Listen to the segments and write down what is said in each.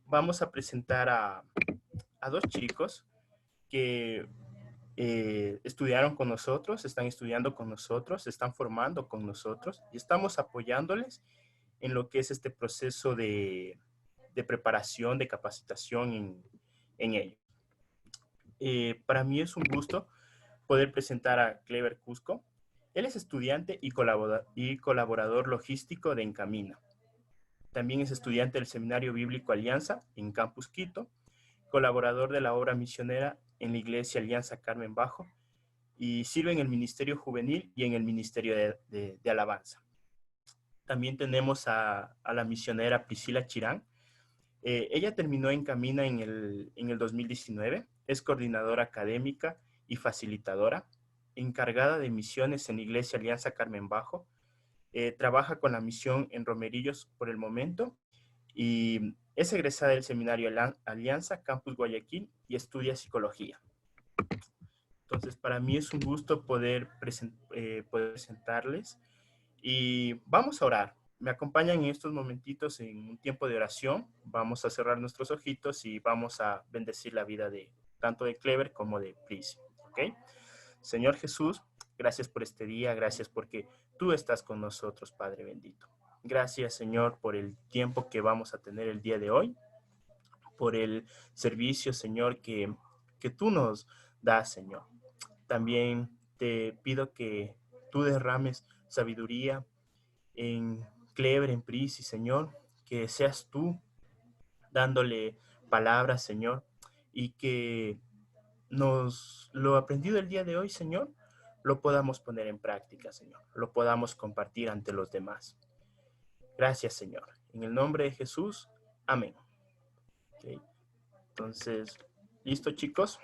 vamos a presentar a dos chicos que estudiaron con nosotros, están estudiando con nosotros, se están formando con nosotros y estamos apoyándoles en lo que es este proceso de preparación, de capacitación en ello. Para mí es un gusto poder presentar a Clever Cusco. Él es estudiante y colaborador logístico de Encamina. También es estudiante del Seminario Bíblico Alianza en Campus Quito, colaborador de la obra misionera en la Iglesia Alianza Carmen Bajo y sirve en el Ministerio Juvenil y en el Ministerio de Alabanza. También tenemos a la misionera Priscila Chirán. Ella terminó en Camina en el 2019, es coordinadora académica y facilitadora, encargada de misiones en la Iglesia Alianza Carmen Bajo. Trabaja con la misión en Romerillos por el momento y es egresada del Seminario Alianza Campus Guayaquil y estudia psicología. Entonces, para mí es un gusto poder presentarles y vamos a orar. Me acompañan en estos momentitos en un tiempo de oración. Vamos a cerrar nuestros ojitos y vamos a bendecir la vida de tanto de Clever como de Pris. ¿Ok? Señor Jesús, gracias por este día, gracias porque tú estás con nosotros, Padre bendito. Gracias, Señor, por el tiempo que vamos a tener el día de hoy, por el servicio, Señor, que tú nos das, Señor. También te pido que tú derrames sabiduría en Clever, en Prisi, Señor, que seas tú dándole palabras, Señor, y que lo aprendido el día de hoy, Señor, lo podamos poner en práctica, Señor, lo podamos compartir ante los demás. Gracias, Señor. En el nombre de Jesús, amén. Okay. Entonces, ¿listo, chicos?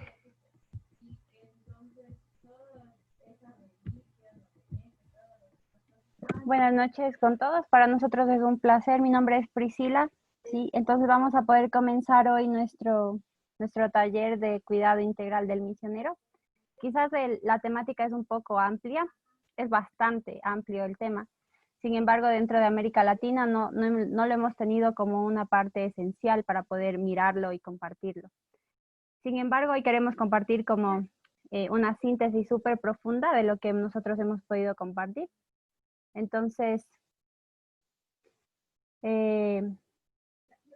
Buenas noches con todos. Para nosotros es un placer. Mi nombre es Priscila. Sí, entonces vamos a poder comenzar hoy nuestro taller de cuidado integral del misionero. Quizás la temática es un poco amplia, es bastante amplio el tema. Sin embargo, dentro de América Latina no lo hemos tenido como una parte esencial para poder mirarlo y compartirlo. Sin embargo, hoy queremos compartir como una síntesis súper profunda de lo que nosotros hemos podido compartir. Entonces,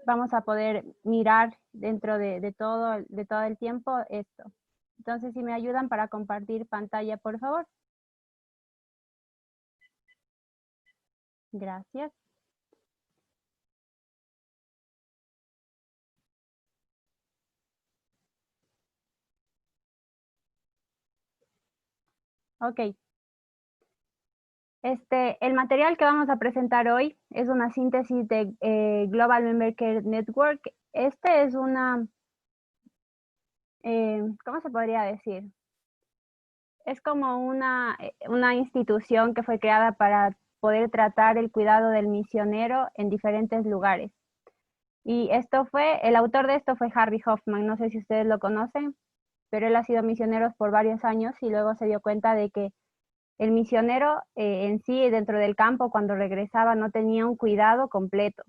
vamos a poder mirar dentro de todo el tiempo esto. Entonces, si me ayudan para compartir pantalla, por favor. Gracias. Ok. El material que vamos a presentar hoy es una síntesis de Global Member Care Network. Este es una, ¿cómo se podría decir? Es como una institución que fue creada para poder tratar el cuidado del misionero en diferentes lugares. Y el autor de esto fue Harry Hoffman, no sé si ustedes lo conocen, pero él ha sido misionero por varios años y luego se dio cuenta de que el misionero en sí, dentro del campo, cuando regresaba, no tenía un cuidado completo.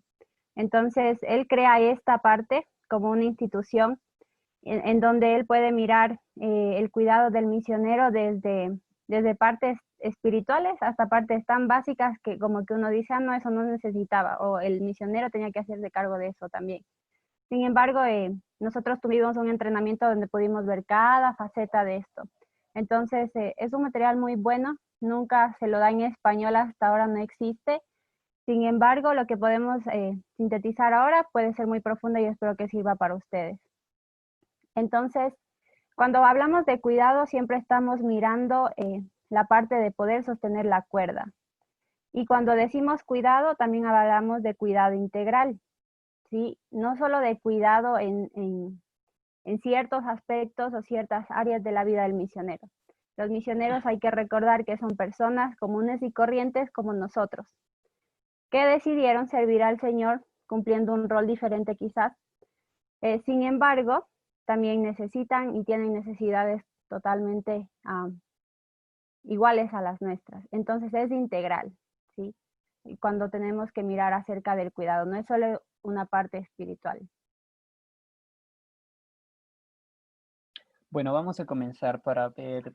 Entonces, él crea esta parte como una institución en donde él puede mirar el cuidado del misionero desde partes espirituales hasta partes tan básicas que como que uno dice, ah, no, eso no necesitaba, o el misionero tenía que hacerse cargo de eso también. Sin embargo, nosotros tuvimos un entrenamiento donde pudimos ver cada faceta de esto. Entonces, es un material muy bueno, nunca se lo da en español, hasta ahora no existe. Sin embargo, lo que podemos sintetizar ahora puede ser muy profundo y espero que sirva para ustedes. Entonces, cuando hablamos de cuidado, siempre estamos mirando la parte de poder sostener la cuerda. Y cuando decimos cuidado, también hablamos de cuidado integral, ¿sí? No solo de cuidado en ciertos aspectos o ciertas áreas de la vida del misionero. Los misioneros hay que recordar que son personas comunes y corrientes como nosotros, que decidieron servir al Señor cumpliendo un rol diferente quizás. Sin embargo, también necesitan y tienen necesidades totalmente iguales a las nuestras. Entonces es integral, ¿sí? Cuando tenemos que mirar acerca del cuidado, no es solo una parte espiritual. Bueno, vamos a comenzar para ver.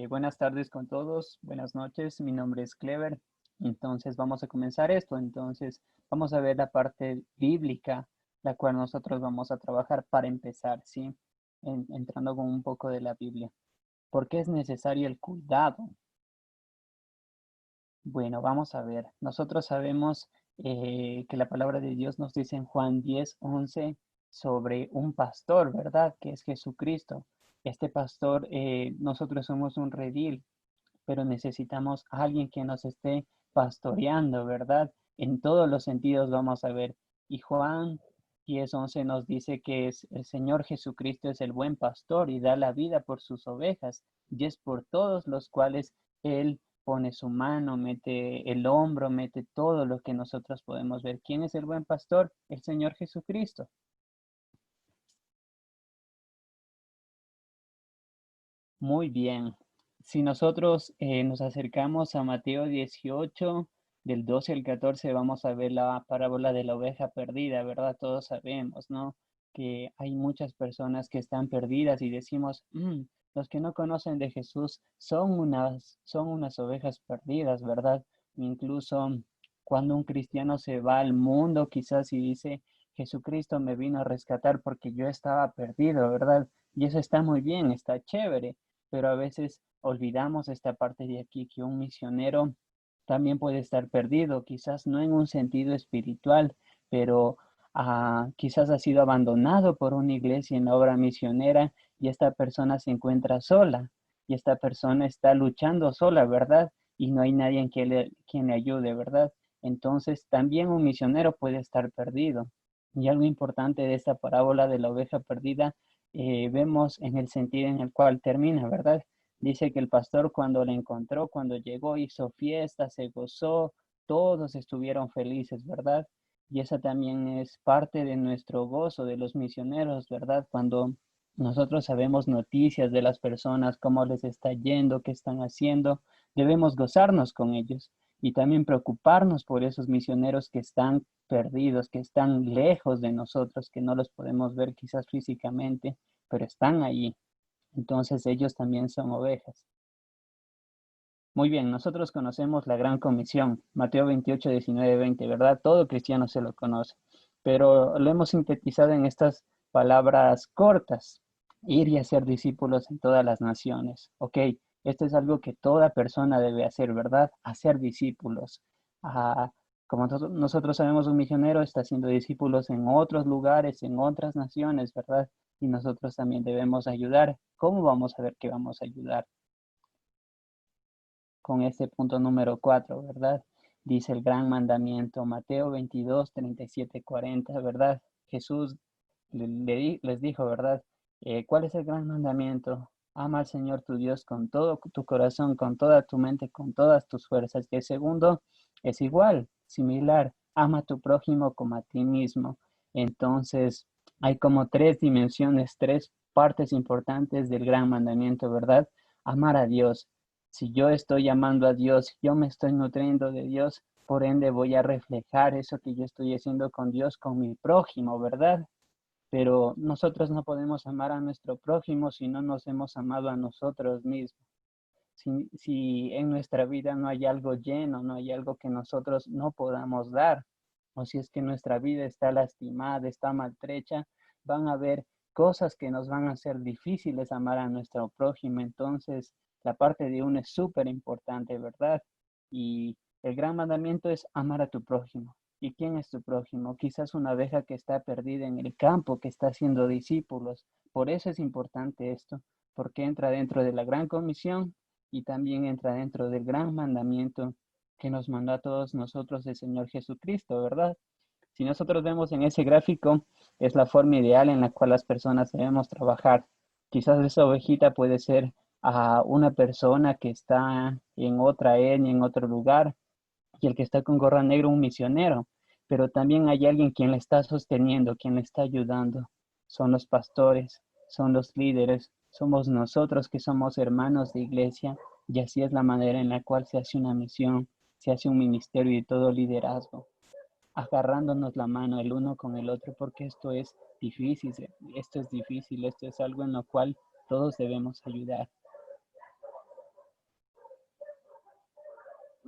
Buenas tardes con todos, buenas noches. Mi nombre es Clever. Entonces vamos a comenzar esto. Entonces vamos a ver la parte bíblica, la cual nosotros vamos a trabajar para empezar, ¿sí? Entrando con un poco de la Biblia. ¿Por qué es necesario el cuidado? Bueno, vamos a ver. Nosotros sabemos que la palabra de Dios nos dice en Juan 10:11 sobre un pastor, ¿verdad? Que es Jesucristo. Este pastor, nosotros somos un redil, pero necesitamos a alguien que nos esté pastoreando, ¿verdad? En todos los sentidos vamos a ver. Y Juan 10:11 nos dice que el Señor Jesucristo es el buen pastor y da la vida por sus ovejas, y es por todos los cuales Él pone su mano, mete el hombro, mete todo lo que nosotros podemos ver. ¿Quién es el buen pastor? El Señor Jesucristo. Muy bien. Si nosotros nos acercamos a Mateo 18, del 12 al 14, vamos a ver la parábola de la oveja perdida, ¿verdad? Todos sabemos, ¿no? Que hay muchas personas que están perdidas y decimos, los que no conocen de Jesús son unas ovejas perdidas, ¿verdad? Incluso cuando un cristiano se va al mundo, quizás y dice, Jesucristo me vino a rescatar porque yo estaba perdido, ¿verdad? Y eso está muy bien, está chévere, pero a veces olvidamos esta parte de aquí, que un misionero también puede estar perdido, quizás no en un sentido espiritual, pero quizás ha sido abandonado por una iglesia en la obra misionera y esta persona se encuentra sola y esta persona está luchando sola, ¿verdad? Y no hay nadie en quien le ayude, ¿verdad? Entonces también un misionero puede estar perdido. Y algo importante de esta parábola de la oveja perdida vemos en el sentido en el cual termina, ¿verdad? Dice que el pastor cuando le encontró, cuando llegó, hizo fiesta, se gozó, todos estuvieron felices, ¿verdad? Y esa también es parte de nuestro gozo de los misioneros, ¿verdad? Cuando nosotros sabemos noticias de las personas, cómo les está yendo, qué están haciendo, debemos gozarnos con ellos y también preocuparnos por esos misioneros que están perdidos, que están lejos de nosotros, que no los podemos ver quizás físicamente, pero están allí. Entonces ellos también son ovejas. Muy bien, nosotros conocemos la gran comisión, Mateo 28, 19, 20, ¿verdad? Todo cristiano se lo conoce, pero lo hemos sintetizado en estas palabras cortas, ir y hacer discípulos en todas las naciones. Ok, esto es algo que toda persona debe hacer, ¿verdad? Hacer discípulos. Ah, como nosotros sabemos, un misionero está haciendo discípulos en otros lugares, en otras naciones, ¿verdad? Y nosotros también debemos ayudar. ¿Cómo vamos a ver que vamos a ayudar? Con este punto número 4, ¿verdad? Dice el gran mandamiento, Mateo 22, 37, 40, ¿verdad? Jesús les dijo, ¿verdad? ¿Cuál es el gran mandamiento? Ama al Señor tu Dios con todo tu corazón, con toda tu mente, con todas tus fuerzas. Y el segundo es igual, similar, ama a tu prójimo como a ti mismo. Entonces, hay como tres dimensiones, tres partes importantes del gran mandamiento, ¿verdad? Amar a Dios. Si yo estoy amando a Dios, yo me estoy nutriendo de Dios, por ende voy a reflejar eso que yo estoy haciendo con Dios, con mi prójimo, ¿verdad? Pero nosotros no podemos amar a nuestro prójimo si no nos hemos amado a nosotros mismos. Si en nuestra vida no hay algo lleno, no hay algo que nosotros no podamos dar, o si es que nuestra vida está lastimada, está maltrecha, van a haber cosas que nos van a hacer difíciles amar a nuestro prójimo. Entonces, la parte de uno es súper importante, ¿verdad? Y el gran mandamiento es amar a tu prójimo. ¿Y quién es tu prójimo? Quizás una abeja que está perdida en el campo, que está haciendo discípulos. Por eso es importante esto, porque entra dentro de la gran comisión y también entra dentro del gran mandamiento que nos mandó a todos nosotros el Señor Jesucristo, ¿verdad? Si nosotros vemos en ese gráfico, es la forma ideal en la cual las personas debemos trabajar. Quizás esa ovejita puede ser a una persona que está en otra etnia, en otro lugar, y el que está con gorra negra, un misionero, pero también hay alguien quien le está sosteniendo, quien le está ayudando. Son los pastores, son los líderes, somos nosotros que somos hermanos de iglesia, y así es la manera en la cual se hace una misión, se hace un ministerio y todo liderazgo, agarrándonos la mano el uno con el otro, porque esto es difícil, esto es algo en lo cual todos debemos ayudar.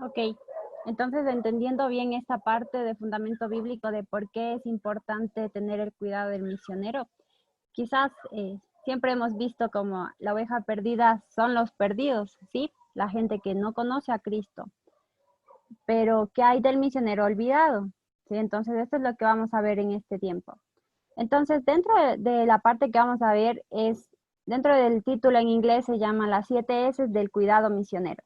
Ok, entonces entendiendo bien esta parte de fundamento bíblico de por qué es importante tener el cuidado del misionero, quizás siempre hemos visto como la oveja perdida son los perdidos, ¿sí? La gente que no conoce a Cristo. Pero, ¿qué hay del misionero olvidado? ¿Sí? Entonces, esto es lo que vamos a ver en este tiempo. Entonces, dentro de la parte que vamos a ver es, dentro del título en inglés se llama las 7 S del cuidado misionero.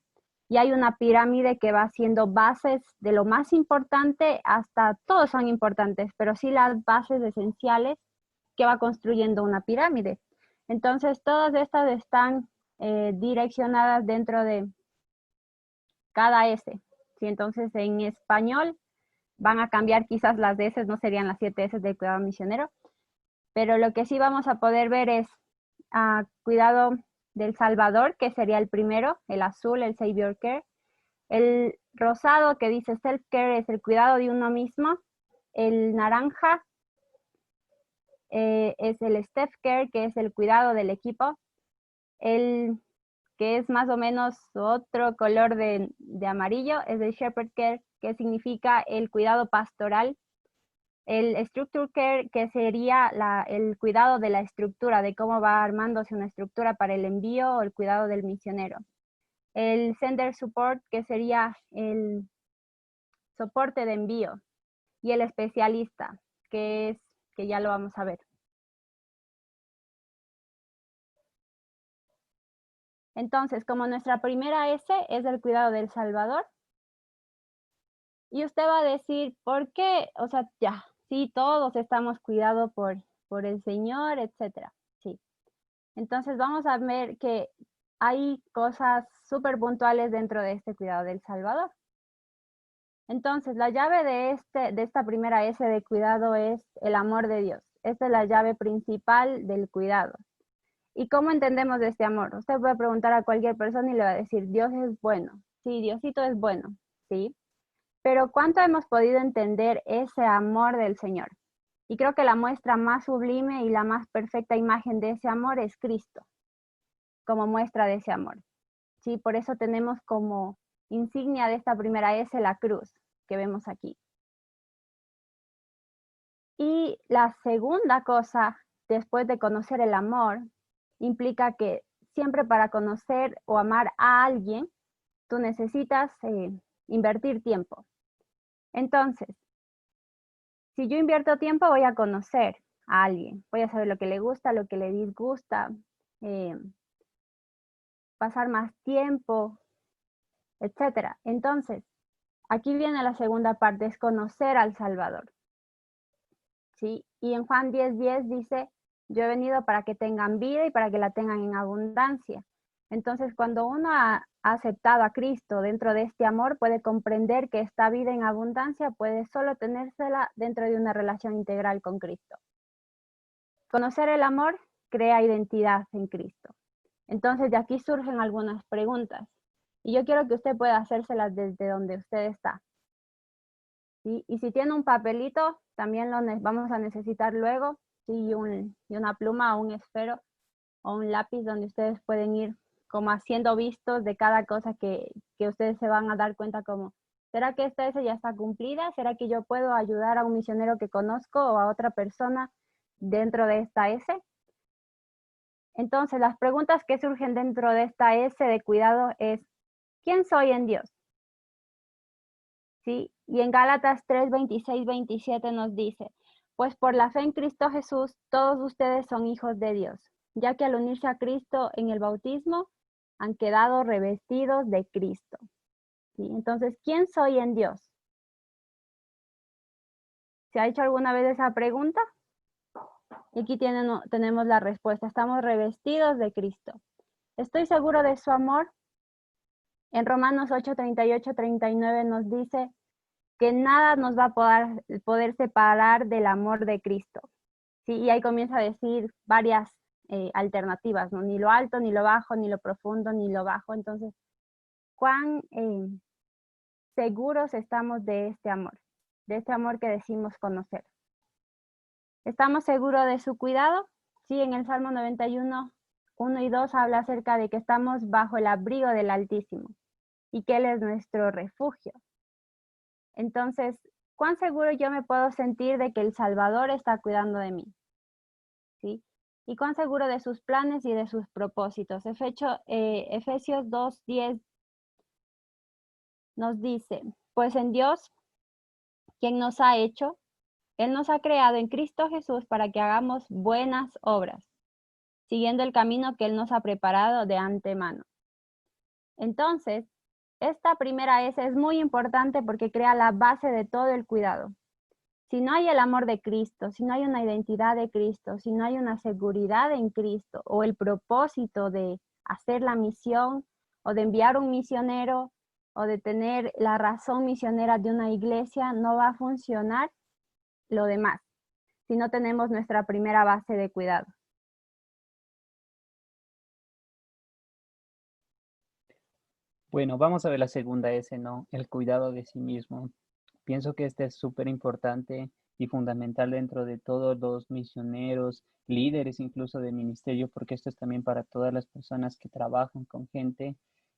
Y hay una pirámide que va haciendo bases de lo más importante hasta, todos son importantes, pero sí las bases esenciales que va construyendo una pirámide. Entonces, todas estas están direccionadas dentro de cada S. ¿Sí? Entonces, en español van a cambiar quizás las S, no serían las 7 S del cuidado misionero, pero lo que sí vamos a poder ver es cuidado del Salvador, que sería el primero, el azul, el Savior Care. El rosado que dice Self-Care es el cuidado de uno mismo. El naranja es el Staff Care, que es el cuidado del equipo. El que es más o menos otro color de amarillo, es el Shepherd Care, que significa el cuidado pastoral. El Structure Care, que sería el cuidado de la estructura, de cómo va armándose una estructura para el envío o el cuidado del misionero. El Sender Support, que sería el soporte de envío. Y el especialista, que ya lo vamos a ver. Entonces, como nuestra primera S es el cuidado del Salvador, y usted va a decir, ¿por qué? O sea, ya, sí, todos estamos cuidados por el Señor, etcétera. Sí. Entonces, vamos a ver que hay cosas súper puntuales dentro de este cuidado del Salvador. Entonces, la llave de esta primera S de cuidado es el amor de Dios. Esta es la llave principal del cuidado. ¿Y cómo entendemos este amor? Usted puede preguntar a cualquier persona y le va a decir, Dios es bueno. Sí, Diosito es bueno. Sí. Pero ¿cuánto hemos podido entender ese amor del Señor? Y creo que la muestra más sublime y la más perfecta imagen de ese amor es Cristo, como muestra de ese amor. Sí, por eso tenemos como insignia de esta primera S la cruz que vemos aquí. Y la segunda cosa, después de conocer el amor, implica que siempre para conocer o amar a alguien, tú necesitas invertir tiempo. Entonces, si yo invierto tiempo, voy a conocer a alguien, voy a saber lo que le gusta, lo que le disgusta, pasar más tiempo, etcétera. Entonces, aquí viene la segunda parte, es conocer al Salvador. ¿Sí? Y en Juan 10:10 dice, yo he venido para que tengan vida y para que la tengan en abundancia. Entonces, cuando uno ha aceptado a Cristo dentro de este amor, puede comprender que esta vida en abundancia puede solo tenérsela dentro de una relación integral con Cristo. Conocer el amor crea identidad en Cristo. Entonces, de aquí surgen algunas preguntas. Y yo quiero que usted pueda hacérselas desde donde usted está. ¿Sí? Y si tiene un papelito, también lo vamos a necesitar luego, ¿sí? y una pluma o un esfero o un lápiz donde ustedes pueden ir como haciendo vistos de cada cosa que ustedes se van a dar cuenta como, ¿será que esta S ya está cumplida? ¿Será que yo puedo ayudar a un misionero que conozco o a otra persona dentro de esta S? Entonces, las preguntas que surgen dentro de esta S de cuidado es, ¿quién soy en Dios? ¿Sí? Y en Gálatas 3:26-27 nos dice, pues por la fe en Cristo Jesús, todos ustedes son hijos de Dios, ya que al unirse a Cristo en el bautismo, han quedado revestidos de Cristo. ¿Sí? Entonces, ¿quién soy en Dios? ¿Se ha hecho alguna vez esa pregunta? Y aquí tenemos la respuesta, estamos revestidos de Cristo. ¿Estoy seguro de su amor? En Romanos 8:38-39 nos dice, que nada nos va a poder separar del amor de Cristo. ¿Sí? Y ahí comienza a decir varias alternativas, ¿no? Ni lo alto, ni lo bajo, ni lo profundo, ni lo bajo. Entonces, ¿cuán seguros estamos de este amor que decimos conocer? ¿Estamos seguros de su cuidado? Sí, en el Salmo 91 1 y 2 habla acerca de que estamos bajo el abrigo del Altísimo y que Él es nuestro refugio. Entonces, ¿cuán seguro yo me puedo sentir de que el Salvador está cuidando de mí? ¿Sí? ¿Y cuán seguro de sus planes y de sus propósitos? Efesios 2:10 nos dice, pues en Dios, quien nos ha hecho, Él nos ha creado en Cristo Jesús para que hagamos buenas obras, siguiendo el camino que Él nos ha preparado de antemano. Entonces, esta primera S es muy importante porque crea la base de todo el cuidado. Si no hay el amor de Cristo, si no hay una identidad de Cristo, si no hay una seguridad en Cristo o el propósito de hacer la misión o de enviar un misionero o de tener la razón misionera de una iglesia, no va a funcionar lo demás si no tenemos nuestra primera base de cuidado. Bueno, vamos a ver la segunda S, ¿no? El cuidado de sí mismo. Pienso que este es súper importante y fundamental dentro de todos los misioneros, líderes incluso de ministerio, porque esto es también para todas las personas que trabajan con gente.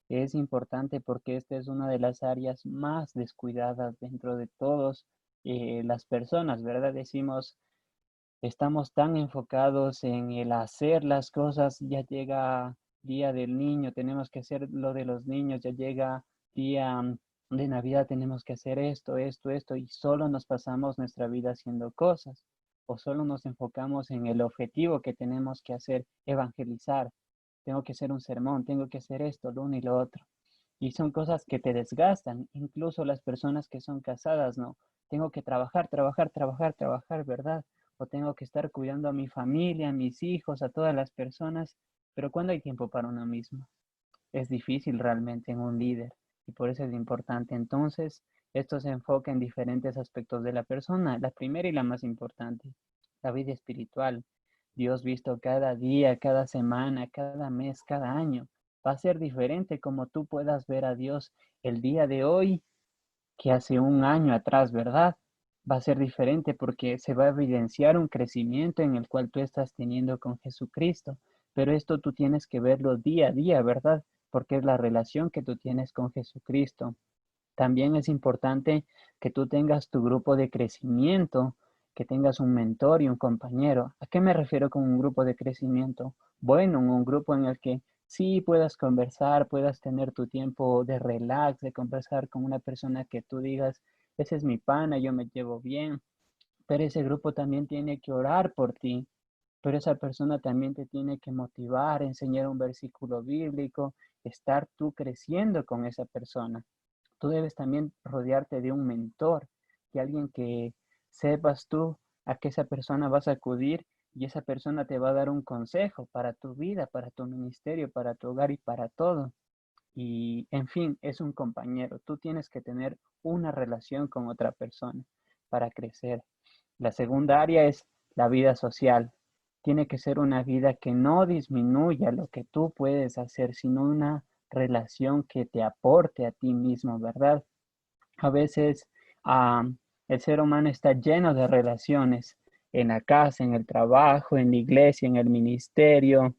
Es importante porque esta es una de las áreas más descuidadas dentro de todas las personas, ¿verdad? Decimos, estamos tan enfocados en el hacer las cosas, ya llega día del niño, tenemos que hacer lo de los niños, ya llega día de Navidad, tenemos que hacer esto, y solo nos pasamos nuestra vida haciendo cosas, o solo nos enfocamos en el objetivo que tenemos que hacer, evangelizar, tengo que hacer un sermón, tengo que hacer esto, lo uno y lo otro. Y son cosas que te desgastan, incluso las personas que son casadas, ¿no? Tengo que trabajar, ¿verdad? O tengo que estar cuidando a mi familia, a mis hijos, a todas las personas, pero ¿cuándo hay tiempo para uno mismo? Es difícil realmente en un líder y por eso es importante. Entonces, esto se enfoca en diferentes aspectos de la persona. La primera y la más importante, la vida espiritual. Dios visto cada día, cada semana, cada mes, cada año. Va a ser diferente como tú puedas ver a Dios el día de hoy que hace un año atrás, ¿verdad? Va a ser diferente porque se va a evidenciar un crecimiento en el cual tú estás teniendo con Jesucristo. Pero esto tú tienes que verlo día a día, ¿verdad? Porque es la relación que tú tienes con Jesucristo. También es importante que tú tengas tu grupo de crecimiento, que tengas un mentor y un compañero. ¿A qué me refiero con un grupo de crecimiento? Bueno, un grupo en el que sí puedas conversar, puedas tener tu tiempo de relax, de conversar con una persona que tú digas, ese es mi pana, yo me llevo bien, pero ese grupo también tiene que orar por ti, pero esa persona también te tiene que motivar, enseñar un versículo bíblico, estar tú creciendo con esa persona. Tú debes también rodearte de un mentor, de alguien que sepas tú a qué esa persona vas a acudir y esa persona te va a dar un consejo para tu vida, para tu ministerio, para tu hogar y para todo. Y en fin, es un compañero. Tú tienes que tener una relación con otra persona para crecer. La segunda área es la vida social. Tiene que ser una vida que no disminuya lo que tú puedes hacer, sino una relación que te aporte a ti mismo, ¿verdad? A veces el ser humano está lleno de relaciones en la casa, en el trabajo, en la iglesia, en el ministerio.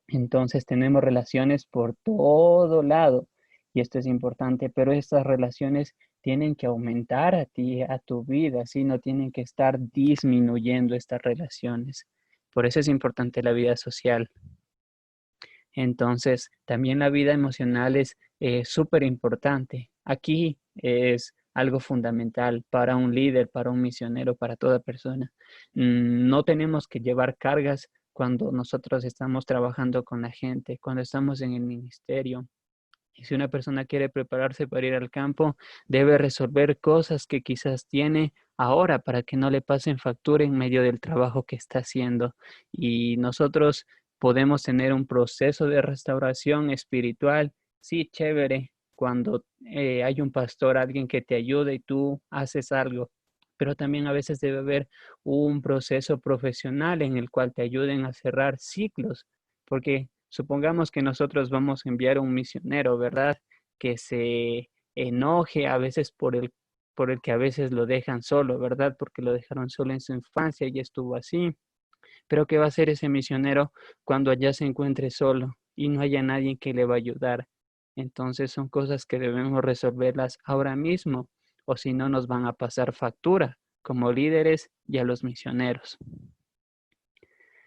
Entonces tenemos relaciones por todo lado y esto es importante, pero estas relaciones tienen que aumentar a ti, a tu vida, ¿sí? No tienen que estar disminuyendo estas relaciones. Por eso es importante la vida social. Entonces, también la vida emocional es súper importante. Aquí es algo fundamental para un líder, para un misionero, para toda persona. No tenemos que llevar cargas cuando nosotros estamos trabajando con la gente, cuando estamos en el ministerio. Y si una persona quiere prepararse para ir al campo, debe resolver cosas que quizás tiene ahora para que no le pasen factura en medio del trabajo que está haciendo. Y nosotros podemos tener un proceso de restauración espiritual, sí, chévere, cuando hay un pastor, alguien que te ayude y tú haces algo. Pero también a veces debe haber un proceso profesional en el cual te ayuden a cerrar ciclos, porque supongamos que nosotros vamos a enviar a un misionero, ¿verdad? Que se enoje a veces por el que a veces lo dejan solo, ¿verdad? Porque lo dejaron solo en su infancia y estuvo así. Pero ¿qué va a hacer ese misionero cuando allá se encuentre solo y no haya nadie que le va a ayudar? Entonces son cosas que debemos resolverlas ahora mismo, o si no nos van a pasar factura como líderes y a los misioneros.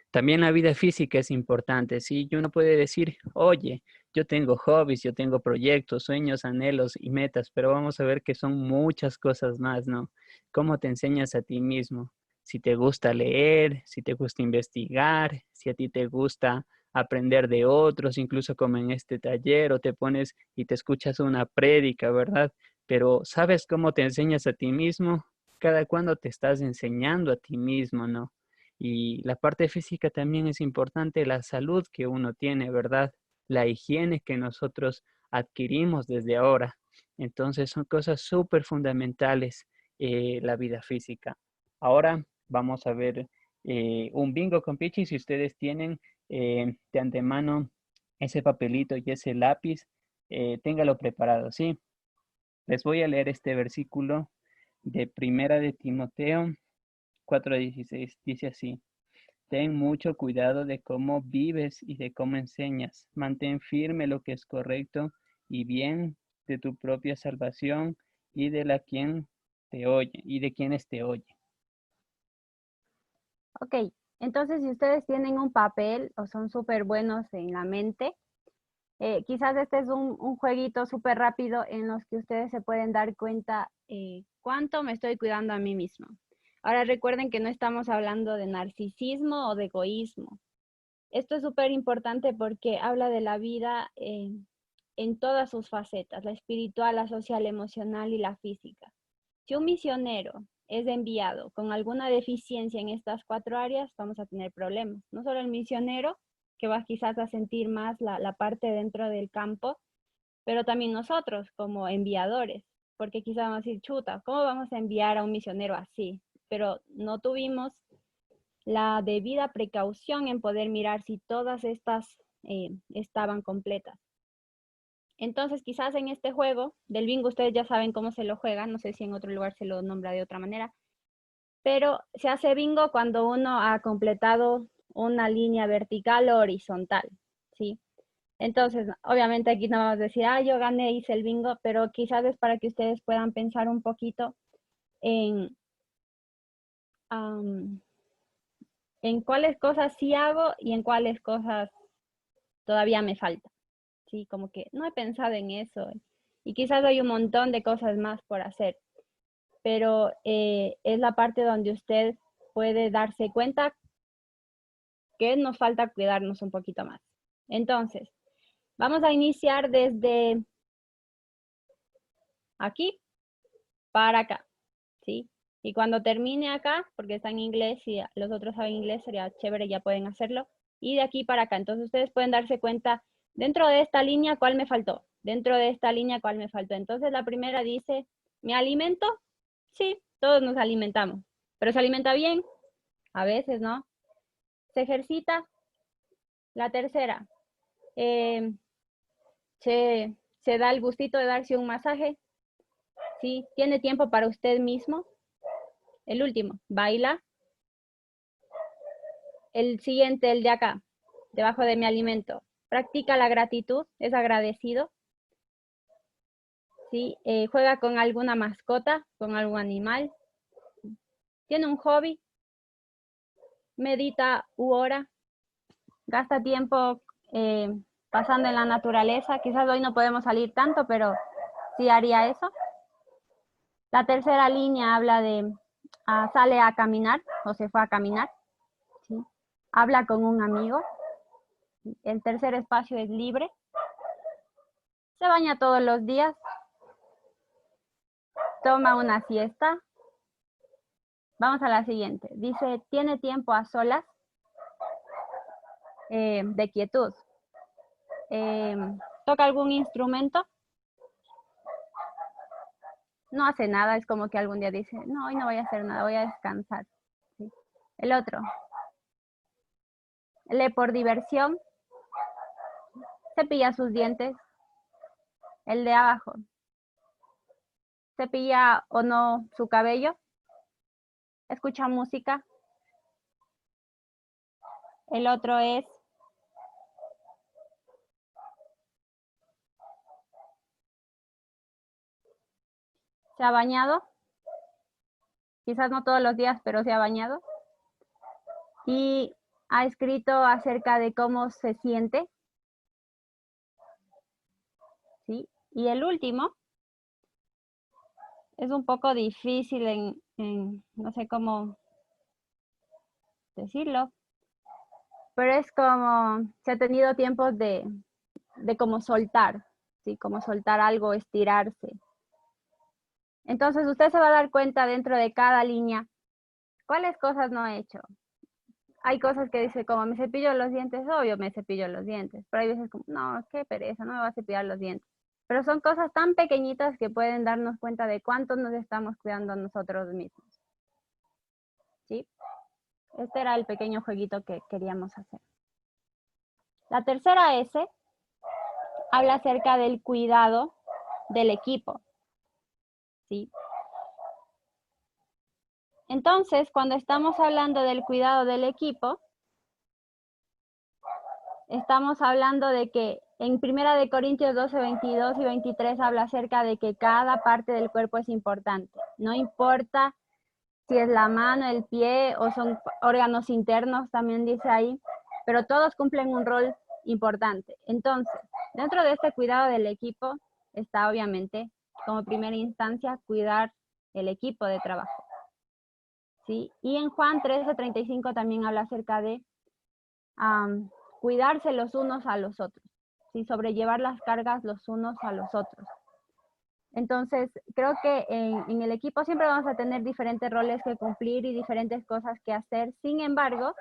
También la vida física es importante, ¿sí? Y uno puede decir, oye, yo tengo hobbies, yo tengo proyectos, sueños, anhelos y metas, pero vamos a ver que son muchas cosas más, ¿no? ¿Cómo te enseñas a ti mismo? Si te gusta leer, si te gusta investigar, si a ti te gusta aprender de otros, incluso como en este taller, o te pones y te escuchas una prédica, ¿verdad? Pero ¿sabes cómo te enseñas a ti mismo? Cada cuando te estás enseñando a ti mismo, ¿no? Y la parte física también es importante, la salud que uno tiene, ¿verdad? La higiene que nosotros adquirimos desde ahora. Entonces son cosas súper fundamentales la vida física. Ahora vamos a ver un bingo con Pichi. Si ustedes tienen de antemano ese papelito y ese lápiz, téngalo preparado, ¿sí? Les voy a leer este versículo de Primera de Timoteo 4:16. Dice así. Ten mucho cuidado de cómo vives y de cómo enseñas. Mantén firme lo que es correcto y bien de tu propia salvación y de la quien te oye y de quienes te oyen. Ok, entonces si ustedes tienen un papel o son súper buenos en la mente, quizás este es un jueguito súper rápido en los que ustedes se pueden dar cuenta cuánto me estoy cuidando a mí mismo. Ahora recuerden que no estamos hablando de narcisismo o de egoísmo. Esto es súper importante porque habla de la vida en todas sus facetas, la espiritual, la social, la emocional y la física. Si un misionero es enviado con alguna deficiencia en estas 4 áreas, vamos a tener problemas. No solo el misionero, que va quizás a sentir más la parte dentro del campo, pero también nosotros como enviadores, porque quizás vamos a decir, chuta, ¿cómo vamos a enviar a un misionero así? Pero no tuvimos la debida precaución en poder mirar si todas estas estaban completas. Entonces, quizás en este juego del bingo ustedes ya saben cómo se lo juega, no sé si en otro lugar se lo nombra de otra manera, pero se hace bingo cuando uno ha completado una línea vertical o horizontal, ¿sí? Entonces, obviamente aquí no vamos a decir, yo gané, hice el bingo, pero quizás es para que ustedes puedan pensar un poquito en, en cuáles cosas sí hago y en cuáles cosas todavía me falta, ¿sí? Como que no he pensado en eso y quizás hay un montón de cosas más por hacer, pero es la parte donde usted puede darse cuenta que nos falta cuidarnos un poquito más. Entonces, vamos a iniciar desde aquí para acá, ¿sí? Y cuando termine acá, porque está en inglés y los otros saben inglés, sería chévere, ya pueden hacerlo. Y de aquí para acá. Entonces ustedes pueden darse cuenta, dentro de esta línea, ¿cuál me faltó? Dentro de esta línea, ¿cuál me faltó? Entonces la primera dice, ¿me alimento? Sí, todos nos alimentamos. Pero ¿se alimenta bien? A veces, ¿no? ¿Se ejercita? La tercera, eh, ¿se da el gustito de darse un masaje? ¿Sí? ¿Tiene tiempo para usted mismo? El último, ¿baila? El siguiente, el de acá, debajo de mi alimento. Practica la gratitud, es agradecido. ¿Sí? Juega con alguna mascota, con algún animal. Tiene un hobby. Medita u ora. Gasta tiempo pasando en la naturaleza. Quizás hoy no podemos salir tanto, pero sí haría eso. La tercera línea habla de sale a caminar o se fue a caminar. ¿Sí? Habla con un amigo. El tercer espacio es libre. Se baña todos los días. Toma una siesta. Vamos a la siguiente. Dice, ¿tiene tiempo a solas? De quietud. ¿Toca algún instrumento? No hace nada, es como que algún día dice, no, hoy no voy a hacer nada, voy a descansar. ¿Sí? El otro. Lee por diversión. Cepilla sus dientes. El de abajo. Cepilla o no su cabello. Escucha música. El otro es ¿se ha bañado? Quizás no todos los días, pero se ha bañado. Y ha escrito acerca de cómo se siente. ¿Sí? Y el último es un poco difícil no sé cómo decirlo, pero es como se ha tenido tiempo de como soltar, ¿sí? Como soltar algo, estirarse. Entonces usted se va a dar cuenta dentro de cada línea cuáles cosas no he hecho. Hay cosas que dice como me cepillo los dientes, obvio me cepillo los dientes, pero hay veces como, no, qué pereza, no me va a cepillar los dientes. Pero son cosas tan pequeñitas que pueden darnos cuenta de cuánto nos estamos cuidando a nosotros mismos. ¿Sí? Este era el pequeño jueguito que queríamos hacer. La tercera S habla acerca del cuidado del equipo. ¿Sí? Entonces, cuando estamos hablando del cuidado del equipo, estamos hablando de que en 1 Corintios 12, 22 y 23 habla acerca de que cada parte del cuerpo es importante. No importa si es la mano, el pie o son órganos internos, también dice ahí, pero todos cumplen un rol importante. Entonces, dentro de este cuidado del equipo está obviamente, como primera instancia, cuidar el equipo de trabajo. ¿Sí? Y en Juan 13:35 también habla acerca de cuidarse los unos a los otros, ¿sí? Sobrellevar las cargas los unos a los otros. Entonces, creo que en el equipo siempre vamos a tener diferentes roles que cumplir y diferentes cosas que hacer. Sin embargo,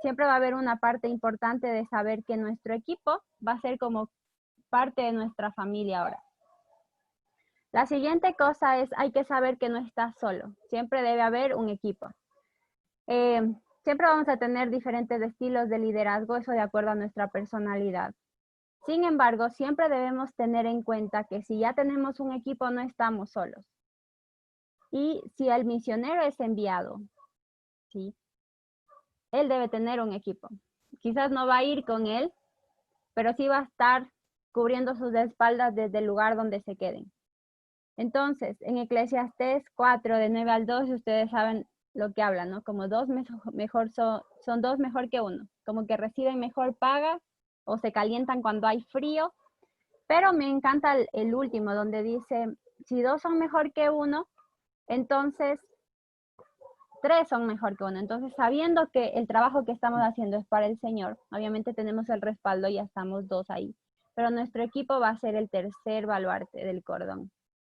siempre va a haber una parte importante de saber que nuestro equipo va a ser como parte de nuestra familia ahora. La siguiente cosa es, hay que saber que no estás solo. Siempre debe haber un equipo. Siempre vamos a tener diferentes estilos de liderazgo, eso de acuerdo a nuestra personalidad. Sin embargo, siempre debemos tener en cuenta que si ya tenemos un equipo, no estamos solos. Y si el misionero es enviado, ¿sí? Él debe tener un equipo. Quizás no va a ir con él, pero sí va a estar cubriendo sus espaldas desde el lugar donde se queden. Entonces, en Eclesiastés 4, de 9 al 12, ustedes saben lo que hablan, ¿no? Como dos mejor son dos mejor que uno. Como que reciben mejor paga o se calientan cuando hay frío. Pero me encanta el último, donde dice, si dos son mejor que uno, entonces tres son mejor que uno. Entonces, sabiendo que el trabajo que estamos haciendo es para el Señor, obviamente tenemos el respaldo, ya estamos dos ahí. Pero nuestro equipo va a ser el tercer baluarte del cordón.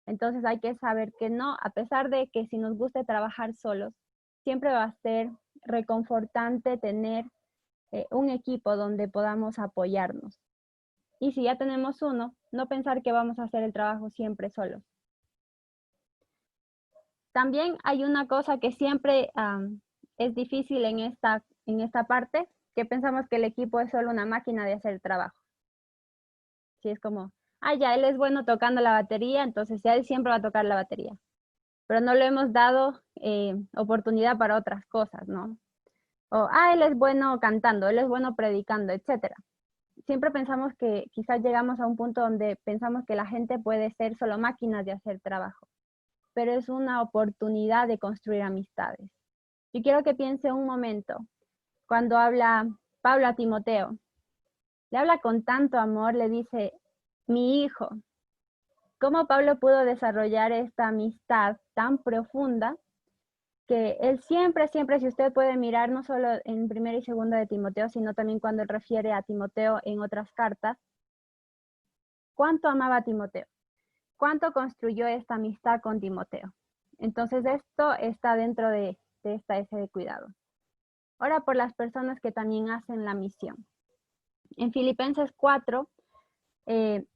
Entonces hay que saber que no, a pesar de que si nos guste trabajar solos, siempre va a ser reconfortante tener un equipo donde podamos apoyarnos. Y si ya tenemos uno, no pensar que vamos a hacer el trabajo siempre solos. También hay una cosa que siempre es difícil en esta parte, que pensamos que el equipo es solo una máquina de hacer trabajo. Sí, es como, ya él es bueno tocando la batería, entonces ya él siempre va a tocar la batería. Pero no le hemos dado oportunidad para otras cosas, ¿no? O, él es bueno cantando, él es bueno predicando, etc. Siempre pensamos que quizás llegamos a un punto donde pensamos que la gente puede ser solo máquinas de hacer trabajo, pero es una oportunidad de construir amistades. Yo quiero que piense un momento, cuando habla Pablo a Timoteo, le habla con tanto amor, le dice, mi hijo. ¿Cómo Pablo pudo desarrollar esta amistad tan profunda? Que él siempre, si usted puede mirar, no solo en 1 y 2 de Timoteo, sino también cuando él refiere a Timoteo en otras cartas, ¿cuánto amaba a Timoteo? ¿Cuánto construyó esta amistad con Timoteo? Entonces esto está dentro de esta S de cuidado. Ahora por las personas que también hacen la misión. En Filipenses 4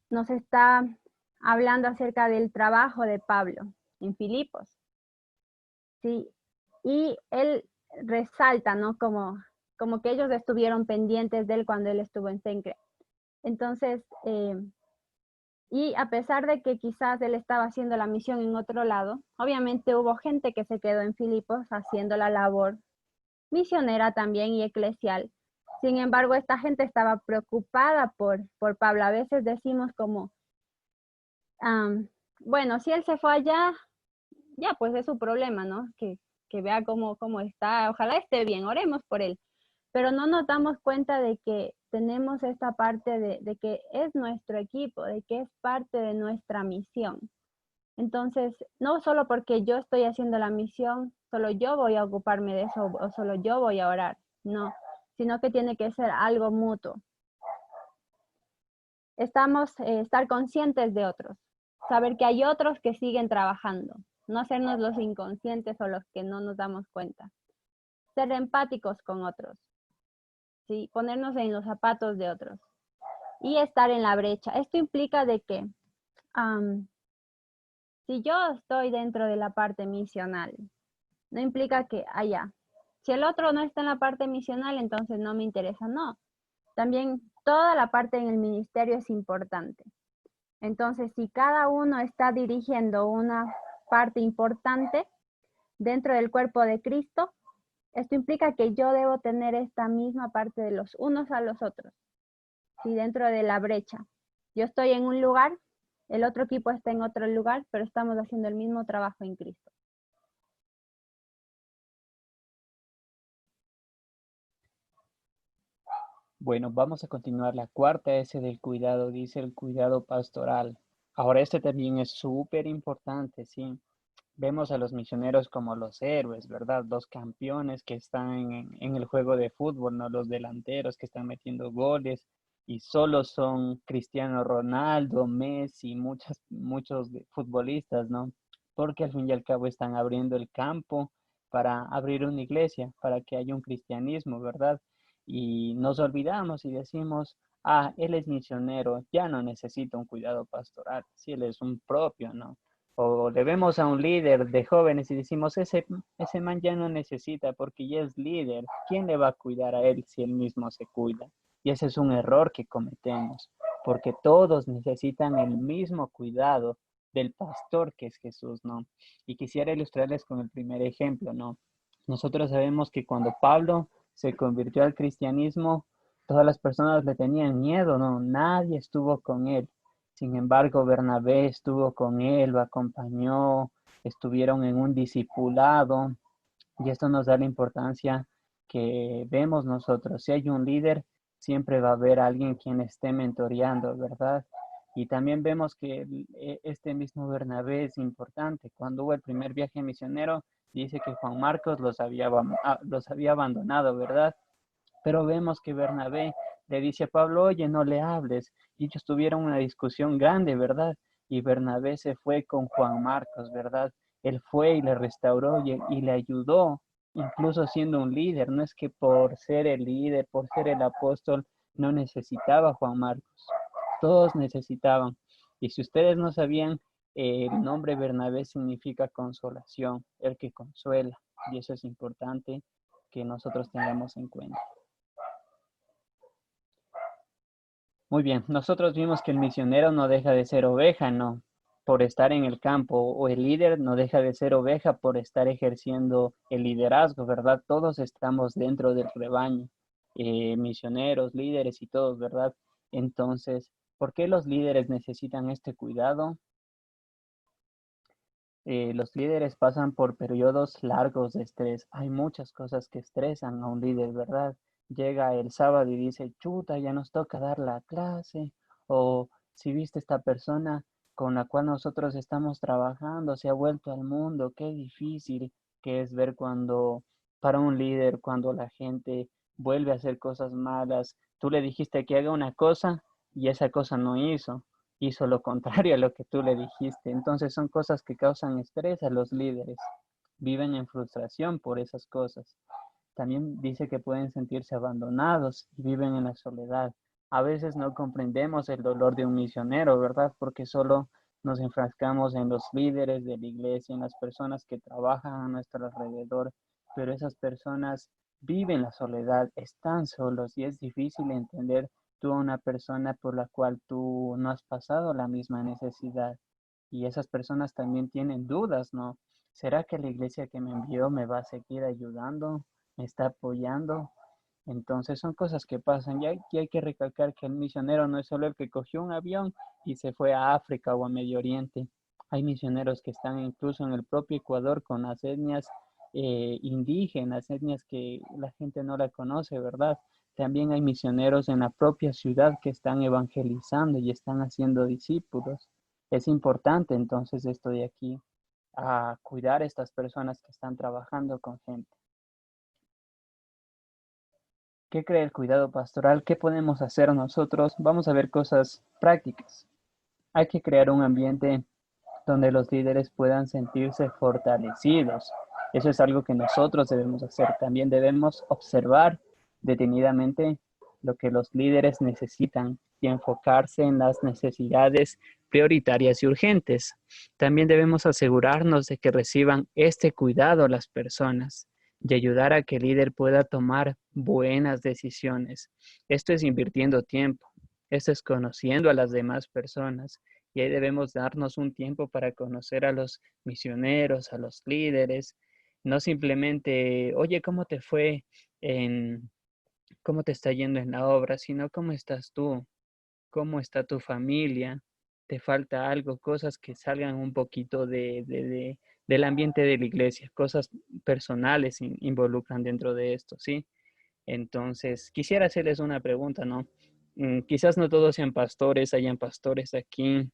nos está hablando acerca del trabajo de Pablo en Filipos. Sí, y él resalta, ¿no? Como que ellos estuvieron pendientes de él cuando él estuvo en Cencrea. Entonces, y a pesar de que quizás él estaba haciendo la misión en otro lado, obviamente hubo gente que se quedó en Filipos haciendo la labor misionera también y eclesial. Sin embargo, esta gente estaba preocupada por Pablo. A veces decimos como, bueno, si él se fue allá, ya pues es su problema, ¿no? Que vea cómo está, ojalá esté bien, oremos por él. Pero no nos damos cuenta de que tenemos esta parte de que es nuestro equipo, de que es parte de nuestra misión. Entonces, no solo porque yo estoy haciendo la misión, solo yo voy a ocuparme de eso o solo yo voy a orar, no, sino que tiene que ser algo mutuo. Estar conscientes de otros, saber que hay otros que siguen trabajando, no hacernos los inconscientes o los que no nos damos cuenta. Ser empáticos con otros, ¿sí? Ponernos en los zapatos de otros y estar en la brecha. Esto implica de que si yo estoy dentro de la parte misional, no implica que haya. Si el otro no está en la parte misional, entonces no me interesa, no. También toda la parte en el ministerio es importante. Entonces, si cada uno está dirigiendo una parte importante dentro del cuerpo de Cristo, esto implica que yo debo tener esta misma parte de los unos a los otros, ¿sí? Dentro de la brecha. Yo estoy en un lugar, el otro equipo está en otro lugar, pero estamos haciendo el mismo trabajo en Cristo. Bueno, vamos a continuar. La cuarta S del cuidado, dice el cuidado pastoral. Ahora este también es súper importante, ¿sí? Vemos a los misioneros como los héroes, ¿verdad? Los campeones que están en el juego de fútbol, ¿no? Los delanteros que están metiendo goles y solo son Cristiano Ronaldo, Messi, muchos futbolistas, ¿no? Porque al fin y al cabo están abriendo el campo para abrir una iglesia, para que haya un cristianismo, ¿verdad? Y nos olvidamos y decimos, ah, él es misionero, ya no necesita un cuidado pastoral, si él es un propio, ¿no? O le vemos a un líder de jóvenes y decimos, ese man ya no necesita porque ya es líder. ¿Quién le va a cuidar a él si él mismo se cuida? Y ese es un error que cometemos, porque todos necesitan el mismo cuidado del pastor que es Jesús, ¿no? Y quisiera ilustrarles con el primer ejemplo, ¿no? Nosotros sabemos que cuando Pablo se convirtió al cristianismo, todas las personas le tenían miedo, ¿no? Nadie estuvo con él. Sin embargo, Bernabé estuvo con él, lo acompañó, estuvieron en un discipulado y esto nos da la importancia que vemos nosotros. Si hay un líder, siempre va a haber alguien quien esté mentoreando, ¿verdad? Y también vemos que este mismo Bernabé es importante. Cuando hubo el primer viaje misionero, dice que Juan Marcos los había abandonado, ¿verdad? Pero vemos que Bernabé le dice a Pablo, oye, no le hables. Y ellos tuvieron una discusión grande, ¿verdad? Y Bernabé se fue con Juan Marcos, ¿verdad? Él fue y le restauró y le ayudó, incluso siendo un líder. No es que por ser el líder, por ser el apóstol, no necesitaba a Juan Marcos. Todos necesitaban. Y si ustedes no sabían, el nombre Bernabé significa consolación, el que consuela. Y eso es importante que nosotros tengamos en cuenta. Muy bien, nosotros vimos que el misionero no deja de ser oveja, ¿no? Por estar en el campo, o el líder no deja de ser oveja por estar ejerciendo el liderazgo, ¿verdad? Todos estamos dentro del rebaño, misioneros, líderes y todos, ¿verdad? Entonces, ¿por qué los líderes necesitan este cuidado? Los líderes pasan por periodos largos de estrés. Hay muchas cosas que estresan a un líder, ¿verdad? Llega el sábado y dice, chuta, ya nos toca dar la clase. O si viste esta persona con la cual nosotros estamos trabajando, se ha vuelto al mundo, qué difícil que es ver cuando, para un líder, cuando la gente vuelve a hacer cosas malas. Tú le dijiste que haga una cosa y esa cosa no hizo lo contrario a lo que tú le dijiste. Entonces son cosas que causan estrés a los líderes. Viven en frustración por esas cosas. También dice que pueden sentirse abandonados y viven en la soledad. A veces no comprendemos el dolor de un misionero, ¿verdad? Porque solo nos enfrascamos en los líderes de la iglesia, en las personas que trabajan a nuestro alrededor, pero esas personas viven la soledad, están solos y es difícil entender tú a una persona por la cual tú no has pasado la misma necesidad. Y esas personas también tienen dudas, ¿no? ¿Será que la iglesia que me envió me va a seguir ayudando? ¿Me está apoyando? Entonces son cosas que pasan. Y aquí hay que recalcar que el misionero no es solo el que cogió un avión y se fue a África o a Medio Oriente. Hay misioneros que están incluso en el propio Ecuador con las etnias indígenas, etnias que la gente no la conoce, ¿verdad? También hay misioneros en la propia ciudad que están evangelizando y están haciendo discípulos. Es importante entonces esto de aquí, a cuidar a estas personas que están trabajando con gente. ¿Qué cree el cuidado pastoral? ¿Qué podemos hacer nosotros? Vamos a ver cosas prácticas. Hay que crear un ambiente donde los líderes puedan sentirse fortalecidos. Eso es algo que nosotros debemos hacer. También debemos observar detenidamente lo que los líderes necesitan y enfocarse en las necesidades prioritarias y urgentes. También debemos asegurarnos de que reciban este cuidado las personas y ayudar a que el líder pueda tomar buenas decisiones. Esto es invirtiendo tiempo. Esto es conociendo a las demás personas. Y ahí debemos darnos un tiempo para conocer a los misioneros, a los líderes, no simplemente, oye, ¿cómo te fue cómo te está yendo en la obra? Sino cómo estás tú, cómo está tu familia, te falta algo, cosas que salgan un poquito del ambiente de la iglesia, cosas personales involucran dentro de esto, ¿sí? Entonces, quisiera hacerles una pregunta, ¿no? Quizás no todos sean pastores, hayan pastores aquí,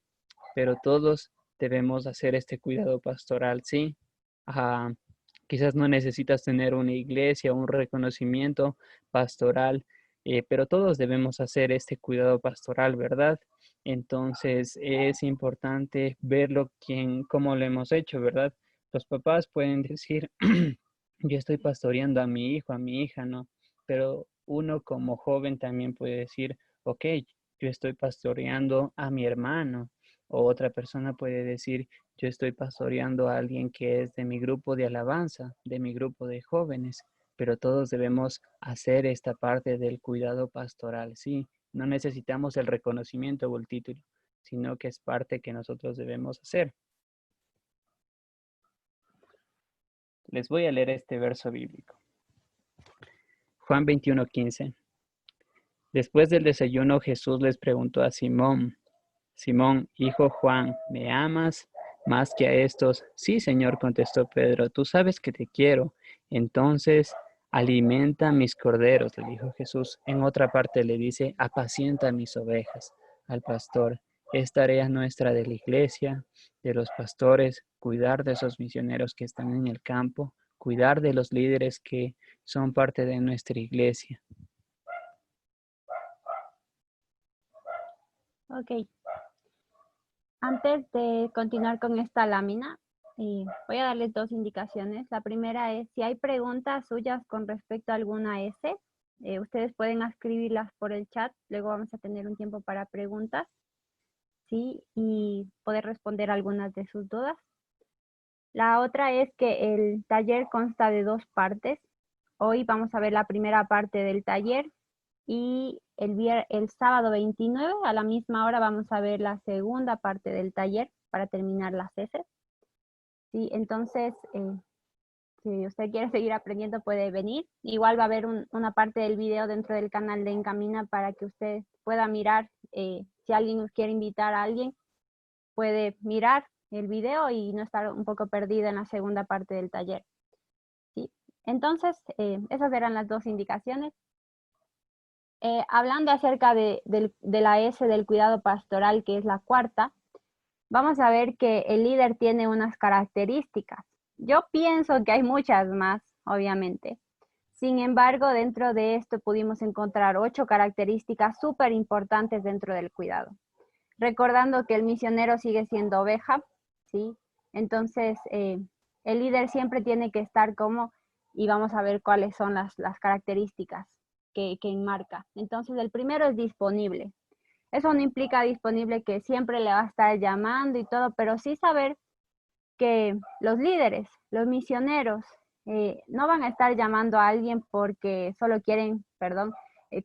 pero todos debemos hacer este cuidado pastoral, ¿sí? Ajá. Quizás no necesitas tener una iglesia, un reconocimiento pastoral, pero todos debemos hacer este cuidado pastoral, ¿verdad? Entonces es importante verlo cómo lo hemos hecho, ¿verdad? Los papás pueden decir, yo estoy pastoreando a mi hijo, a mi hija, ¿no? Pero uno como joven también puede decir, ok, yo estoy pastoreando a mi hermano. O otra persona puede decir, yo estoy pastoreando a alguien que es de mi grupo de alabanza, de mi grupo de jóvenes, pero todos debemos hacer esta parte del cuidado pastoral, sí. No necesitamos el reconocimiento o el título, sino que es parte que nosotros debemos hacer. Les voy a leer este verso bíblico. Juan 21:15. Después del desayuno, Jesús les preguntó a Simón, Simón, hijo Juan, ¿me amas más que a estos? Sí, Señor, contestó Pedro, tú sabes que te quiero. Entonces, alimenta mis corderos, le dijo Jesús. En otra parte le dice, apacienta mis ovejas al pastor. Es tarea nuestra de la iglesia, de los pastores, cuidar de esos misioneros que están en el campo, cuidar de los líderes que son parte de nuestra iglesia. Ok. Antes de continuar con esta lámina, voy a darles dos indicaciones. La primera es, si hay preguntas suyas con respecto a alguna S, ustedes pueden escribirlas por el chat. Luego vamos a tener un tiempo para preguntas, ¿sí? Y poder responder algunas de sus dudas. La otra es que el taller consta de dos partes. Hoy vamos a ver la primera parte del taller y el sábado 29 a la misma hora vamos a ver la segunda parte del taller para terminar las heces. Sí, entonces, si usted quiere seguir aprendiendo puede venir. Igual va a haber una parte del video dentro del canal de Encamina para que usted pueda mirar. Si alguien quiere invitar a alguien, puede mirar el video y no estar un poco perdida en la segunda parte del taller. ¿Sí? Entonces, esas eran las dos indicaciones. Hablando acerca de la S del cuidado pastoral, que es la cuarta, vamos a ver que el líder tiene unas características. Yo pienso que hay muchas más, obviamente. Sin embargo, dentro de esto pudimos encontrar 8 características súper importantes dentro del cuidado. Recordando que el misionero sigue siendo oveja, ¿sí? Entonces, el líder siempre tiene que estar como, y vamos a ver cuáles son las características que enmarca. Entonces, el primero es disponible. Eso no implica disponible que siempre le va a estar llamando y todo, pero sí saber que los líderes, los misioneros, no van a estar llamando a alguien porque solo quieren,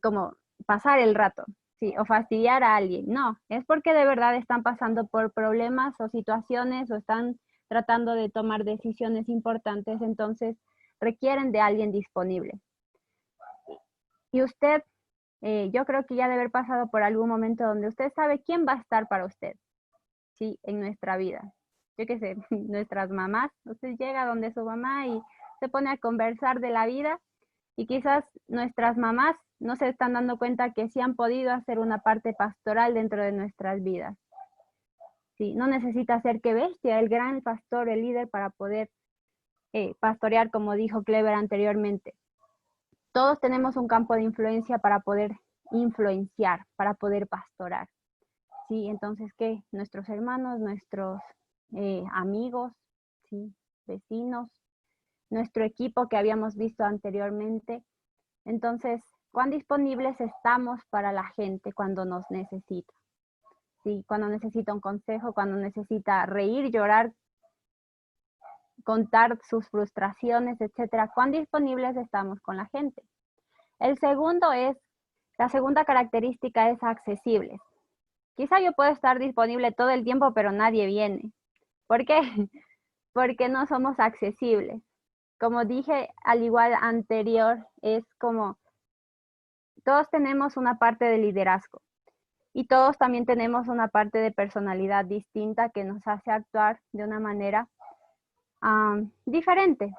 como pasar el rato, ¿sí? O fastidiar a alguien. No, es porque de verdad están pasando por problemas o situaciones o están tratando de tomar decisiones importantes, entonces requieren de alguien disponible. Y usted, yo creo que ya debe haber pasado por algún momento donde usted sabe quién va a estar para usted, ¿sí? En nuestra vida. Yo qué sé, nuestras mamás, usted llega donde su mamá y se pone a conversar de la vida y quizás nuestras mamás no se están dando cuenta que sí han podido hacer una parte pastoral dentro de nuestras vidas. Sí, no necesita ser que bestia, el gran pastor, el líder para poder pastorear, como dijo Clever anteriormente. Todos tenemos un campo de influencia para poder influenciar, para poder pastorar. ¿Sí? Entonces, ¿qué? Nuestros hermanos, nuestros amigos, ¿sí? Vecinos, nuestro equipo que habíamos visto anteriormente. Entonces, ¿cuán disponibles estamos para la gente cuando nos necesita? ¿Sí? Cuando necesita un consejo, cuando necesita reír, llorar, contar sus frustraciones, etcétera. ¿Cuán disponibles estamos con la gente? El segundo es, la segunda característica es accesibles. Quizá yo puedo estar disponible todo el tiempo, pero nadie viene. ¿Por qué? Porque no somos accesibles. Como dije al igual anterior, es como todos tenemos una parte de liderazgo y todos también tenemos una parte de personalidad distinta que nos hace actuar de una manera diferente,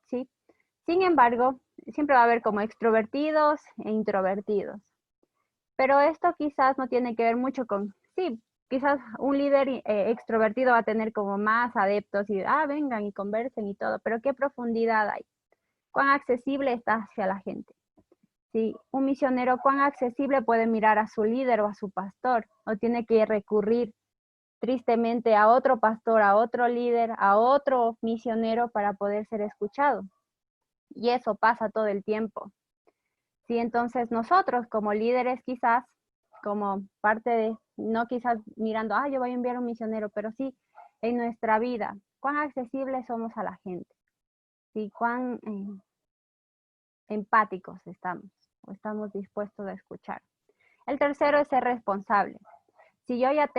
¿sí? Sin embargo, siempre va a haber como extrovertidos e introvertidos. Pero esto quizás no tiene que ver mucho con, sí, quizás un líder extrovertido va a tener como más adeptos y, vengan y conversen y todo, pero ¿qué profundidad hay? ¿Cuán accesible está hacia la gente? Sí, un misionero, ¿cuán accesible puede mirar a su líder o a su pastor? ¿O tiene que recurrir tristemente a otro pastor, a otro líder, a otro misionero para poder ser escuchado? Y eso pasa todo el tiempo. Sí, entonces nosotros como líderes quizás, como parte de, no quizás mirando, yo voy a enviar un misionero, pero sí en nuestra vida, cuán accesibles somos a la gente, sí, cuán empáticos estamos o estamos dispuestos a escuchar. El tercero es ser responsable. Si yo ya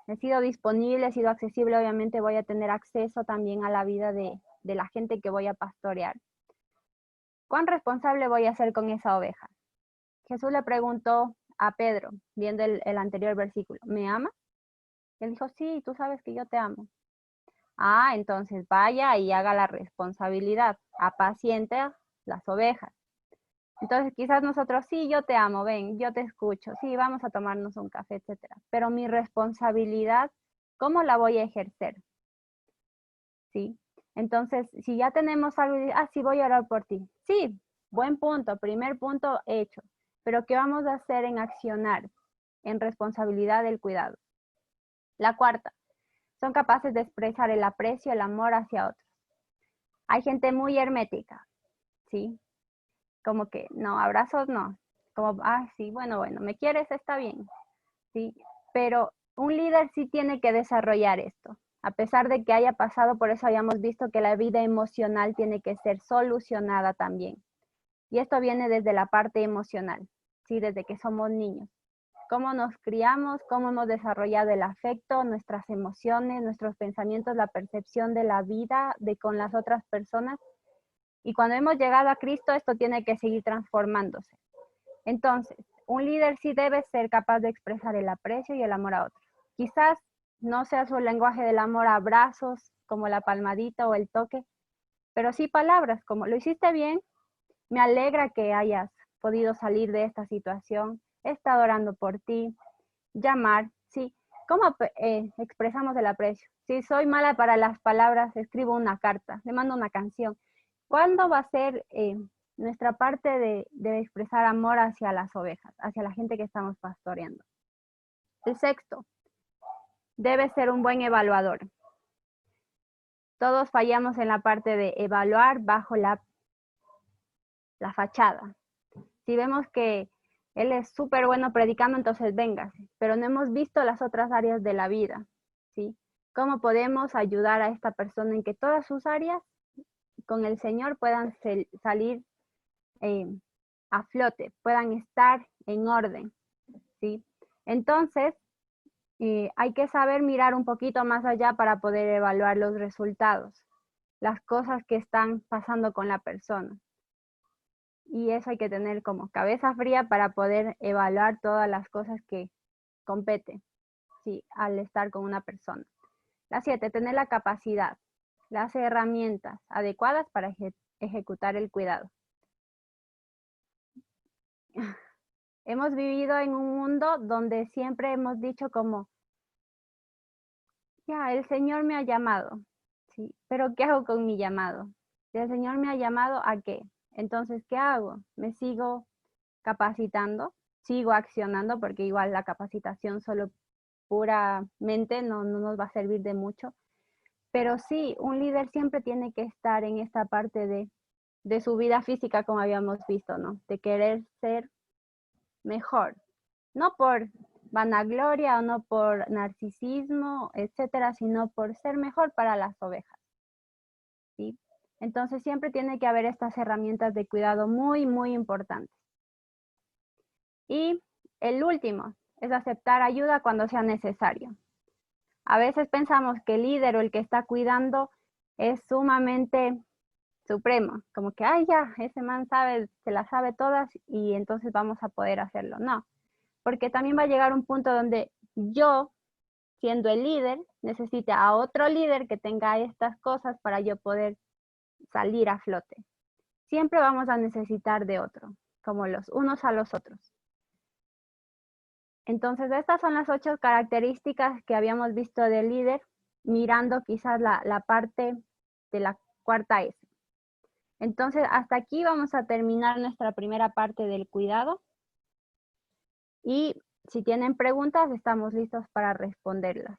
he sido disponible, he sido accesible, obviamente voy a tener acceso también a la vida de la gente que voy a pastorear. ¿Cuán responsable voy a ser con esa oveja? Jesús le preguntó a Pedro, viendo el anterior versículo, ¿me amas? Él dijo, sí, tú sabes que yo te amo. Entonces vaya y haga la responsabilidad, apaciente las ovejas. Entonces quizás nosotros, sí, yo te amo, ven, yo te escucho, sí, vamos a tomarnos un café, etcétera. Pero mi responsabilidad, ¿cómo la voy a ejercer? ¿Sí? Entonces, si ya tenemos algo, sí, voy a orar por ti. Sí, buen punto, primer punto hecho. Pero ¿qué vamos a hacer en accionar, en responsabilidad del cuidado? La cuarta, son capaces de expresar el aprecio, el amor hacia otros. Hay gente muy hermética, ¿sí? Como que, no, abrazos no. Como, sí, bueno, me quieres, está bien, ¿sí? Pero un líder sí tiene que desarrollar esto. A pesar de que haya pasado, por eso hayamos visto que la vida emocional tiene que ser solucionada también. Y esto viene desde la parte emocional, ¿sí? Desde que somos niños. Cómo nos criamos, cómo hemos desarrollado el afecto, nuestras emociones, nuestros pensamientos, la percepción de la vida con las otras personas. Y cuando hemos llegado a Cristo, esto tiene que seguir transformándose. Entonces, un líder sí debe ser capaz de expresar el aprecio y el amor a otros. Quizás no sea su lenguaje del amor abrazos, como la palmadita o el toque, pero sí palabras como, lo hiciste bien, me alegra que hayas podido salir de esta situación, he estado orando por ti, llamar, sí. ¿Cómo expresamos el aprecio? Si soy mala para las palabras, escribo una carta, le mando una canción. ¿Cuándo va a ser nuestra parte de expresar amor hacia las ovejas, hacia la gente que estamos pastoreando? El sexto, debe ser un buen evaluador. Todos fallamos en la parte de evaluar bajo la fachada. Si vemos que él es súper bueno predicando, entonces véngase, pero no hemos visto las otras áreas de la vida, ¿sí? ¿Cómo podemos ayudar a esta persona en que todas sus áreas con el Señor puedan salir a flote, puedan estar en orden, ¿sí? Entonces, hay que saber mirar un poquito más allá para poder evaluar los resultados, las cosas que están pasando con la persona. Y eso hay que tener como cabeza fría para poder evaluar todas las cosas que compete, sí, al estar con una persona. La 7, tener la capacidad, las herramientas adecuadas para ejecutar el cuidado. Hemos vivido en un mundo donde siempre hemos dicho como, ya, el Señor me ha llamado, ¿sí? Pero ¿qué hago con mi llamado? Si el Señor me ha llamado, ¿a qué? Entonces, ¿qué hago? ¿Me sigo capacitando? ¿Sigo accionando? Porque igual la capacitación solo puramente no nos va a servir de mucho. Pero sí, un líder siempre tiene que estar en esta parte de su vida física, como habíamos visto, ¿no? De querer ser mejor, no por vanagloria o no por narcisismo, etcétera, sino por ser mejor para las ovejas, ¿sí? Entonces siempre tiene que haber estas herramientas de cuidado muy, muy importantes. Y el último es aceptar ayuda cuando sea necesario. A veces pensamos que el líder o el que está cuidando es sumamente supremo, como que, ay, ya, ese man sabe, se las sabe todas y entonces vamos a poder hacerlo. No, porque también va a llegar un punto donde yo, siendo el líder, necesite a otro líder que tenga estas cosas para yo poder salir a flote. Siempre vamos a necesitar de otro, como los unos a los otros. Entonces, estas son las 8 características que habíamos visto del líder, mirando quizás la parte de la cuarta S. Entonces, hasta aquí vamos a terminar nuestra primera parte del cuidado. Y si tienen preguntas, estamos listos para responderlas.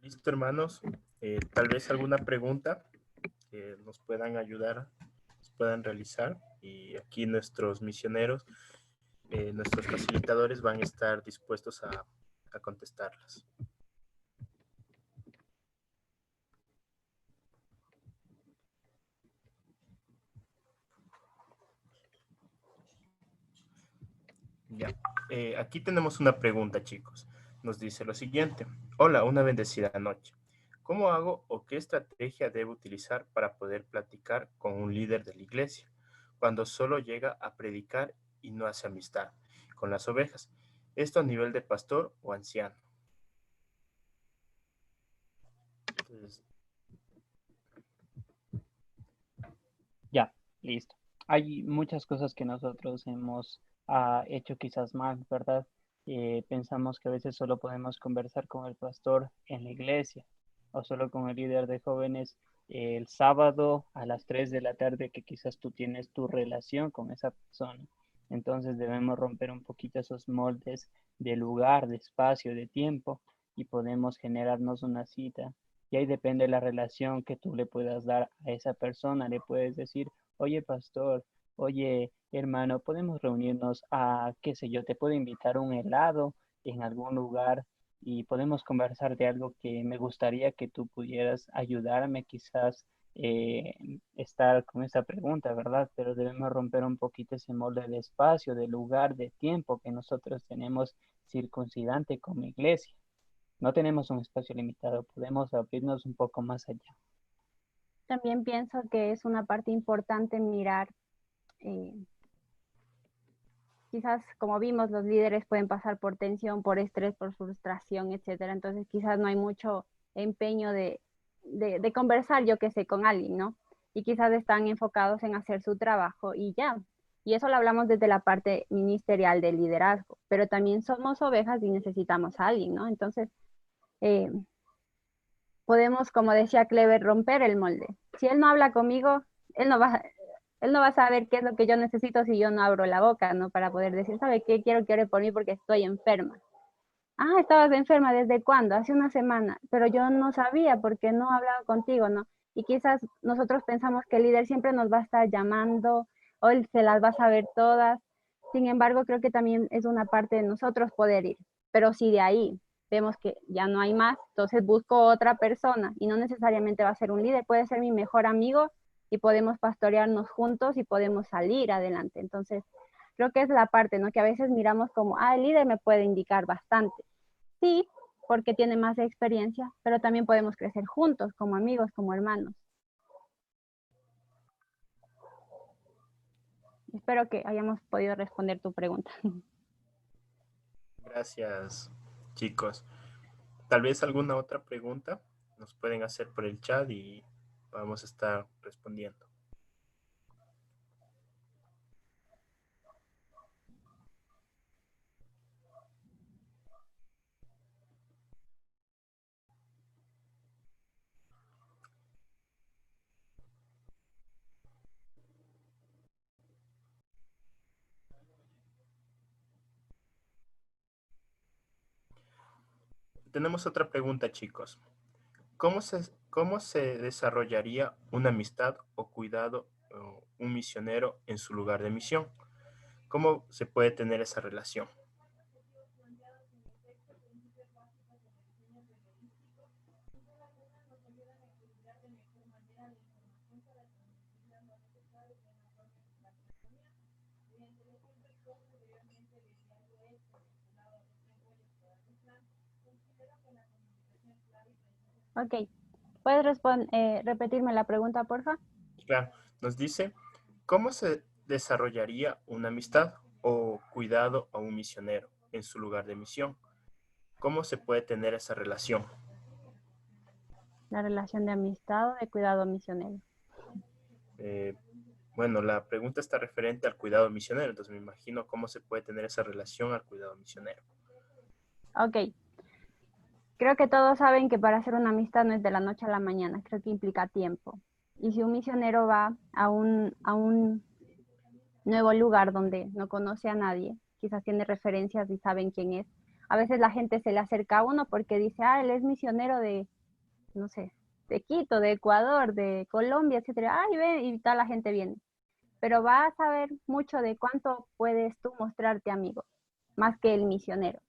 Listo, hermanos. Tal vez alguna pregunta que nos puedan ayudar, nos puedan realizar. Y aquí nuestros misioneros, nuestros facilitadores van a estar dispuestos a contestarlas. Ya. Aquí tenemos una pregunta, chicos. Nos dice lo siguiente. Hola, una bendecida noche. ¿Cómo hago o qué estrategia debo utilizar para poder platicar con un líder de la iglesia cuando solo llega a predicar y no hace amistad con las ovejas? Esto a nivel de pastor o anciano. Entonces, Ya, listo. Hay muchas cosas que nosotros hemos hecho quizás mal, ¿verdad? Pensamos que a veces solo podemos conversar con el pastor en la iglesia o solo con el líder de jóvenes el sábado a las 3 de la tarde que quizás tú tienes tu relación con esa persona. Entonces debemos romper un poquito esos moldes de lugar, de espacio, de tiempo y podemos generarnos una cita. Y ahí depende de la relación que tú le puedas dar a esa persona. Le puedes decir, oye pastor, oye hermano, podemos reunirnos a, qué sé yo, te puedo invitar a un helado en algún lugar y podemos conversar de algo que me gustaría que tú pudieras ayudarme quizás estar con esa pregunta, ¿verdad? Pero debemos romper un poquito ese molde de espacio, de lugar, de tiempo que nosotros tenemos circuncidante como iglesia. No tenemos un espacio limitado, podemos abrirnos un poco más allá. También pienso que es una parte importante mirar, quizás como vimos, los líderes pueden pasar por tensión, por estrés, por frustración, etcétera. Entonces quizás no hay mucho empeño de conversar, yo qué sé, con alguien, ¿no? Y quizás están enfocados en hacer su trabajo y ya. Y eso lo hablamos desde la parte ministerial del liderazgo, pero también somos ovejas y necesitamos a alguien, ¿no? Entonces, eh, podemos, como decía Clever, romper el molde. Si él no habla conmigo, él no va, él no va a saber qué es lo que yo necesito si yo no abro la boca, ¿no? Para poder decir, ¿sabe qué? Quiero que ore por mí porque estoy enferma. Ah, estabas enferma, ¿desde cuándo? Hace una semana, pero yo no sabía porque no hablaba contigo, ¿no? Y quizás nosotros pensamos que el líder siempre nos va a estar llamando o él se las va a saber todas. Sin embargo, creo que también es una parte de nosotros poder ir. Pero si de ahí vemos que ya no hay más, entonces busco otra persona y no necesariamente va a ser un líder, puede ser mi mejor amigo y podemos pastorearnos juntos y podemos salir adelante. Entonces, creo que es la parte, ¿no? Que a veces miramos como, ah, el líder me puede indicar bastante. Sí, porque tiene más experiencia, pero también podemos crecer juntos, como amigos, como hermanos. Espero que hayamos podido responder tu pregunta. Gracias, chicos. Tal vez alguna otra pregunta nos pueden hacer por el chat y vamos a estar respondiendo. Tenemos otra pregunta, chicos. ¿Cómo se desarrollaría una amistad o cuidado o un misionero en su lugar de misión? ¿Cómo se puede tener esa relación? Ok, ¿puedes repetirme la pregunta, porfa? Claro, nos dice, ¿cómo se desarrollaría una amistad o cuidado a un misionero en su lugar de misión? ¿Cómo se puede tener esa relación? La relación de amistad o de cuidado misionero. Eh, bueno, la pregunta está referente al cuidado misionero, entonces me imagino cómo se puede tener esa relación al cuidado misionero. Ok, creo que todos saben que para hacer una amistad no es de la noche a la mañana, creo que implica tiempo. Y si un misionero va a un nuevo lugar donde no conoce a nadie, quizás tiene referencias y saben quién es, a veces la gente se le acerca a uno porque dice, ah, él es misionero de, no sé, de Quito, de Ecuador, de Colombia, etcétera. Ay, ve, y toda la gente viene. Pero va a saber mucho de cuánto puedes tú mostrarte amigo, más que el misionero.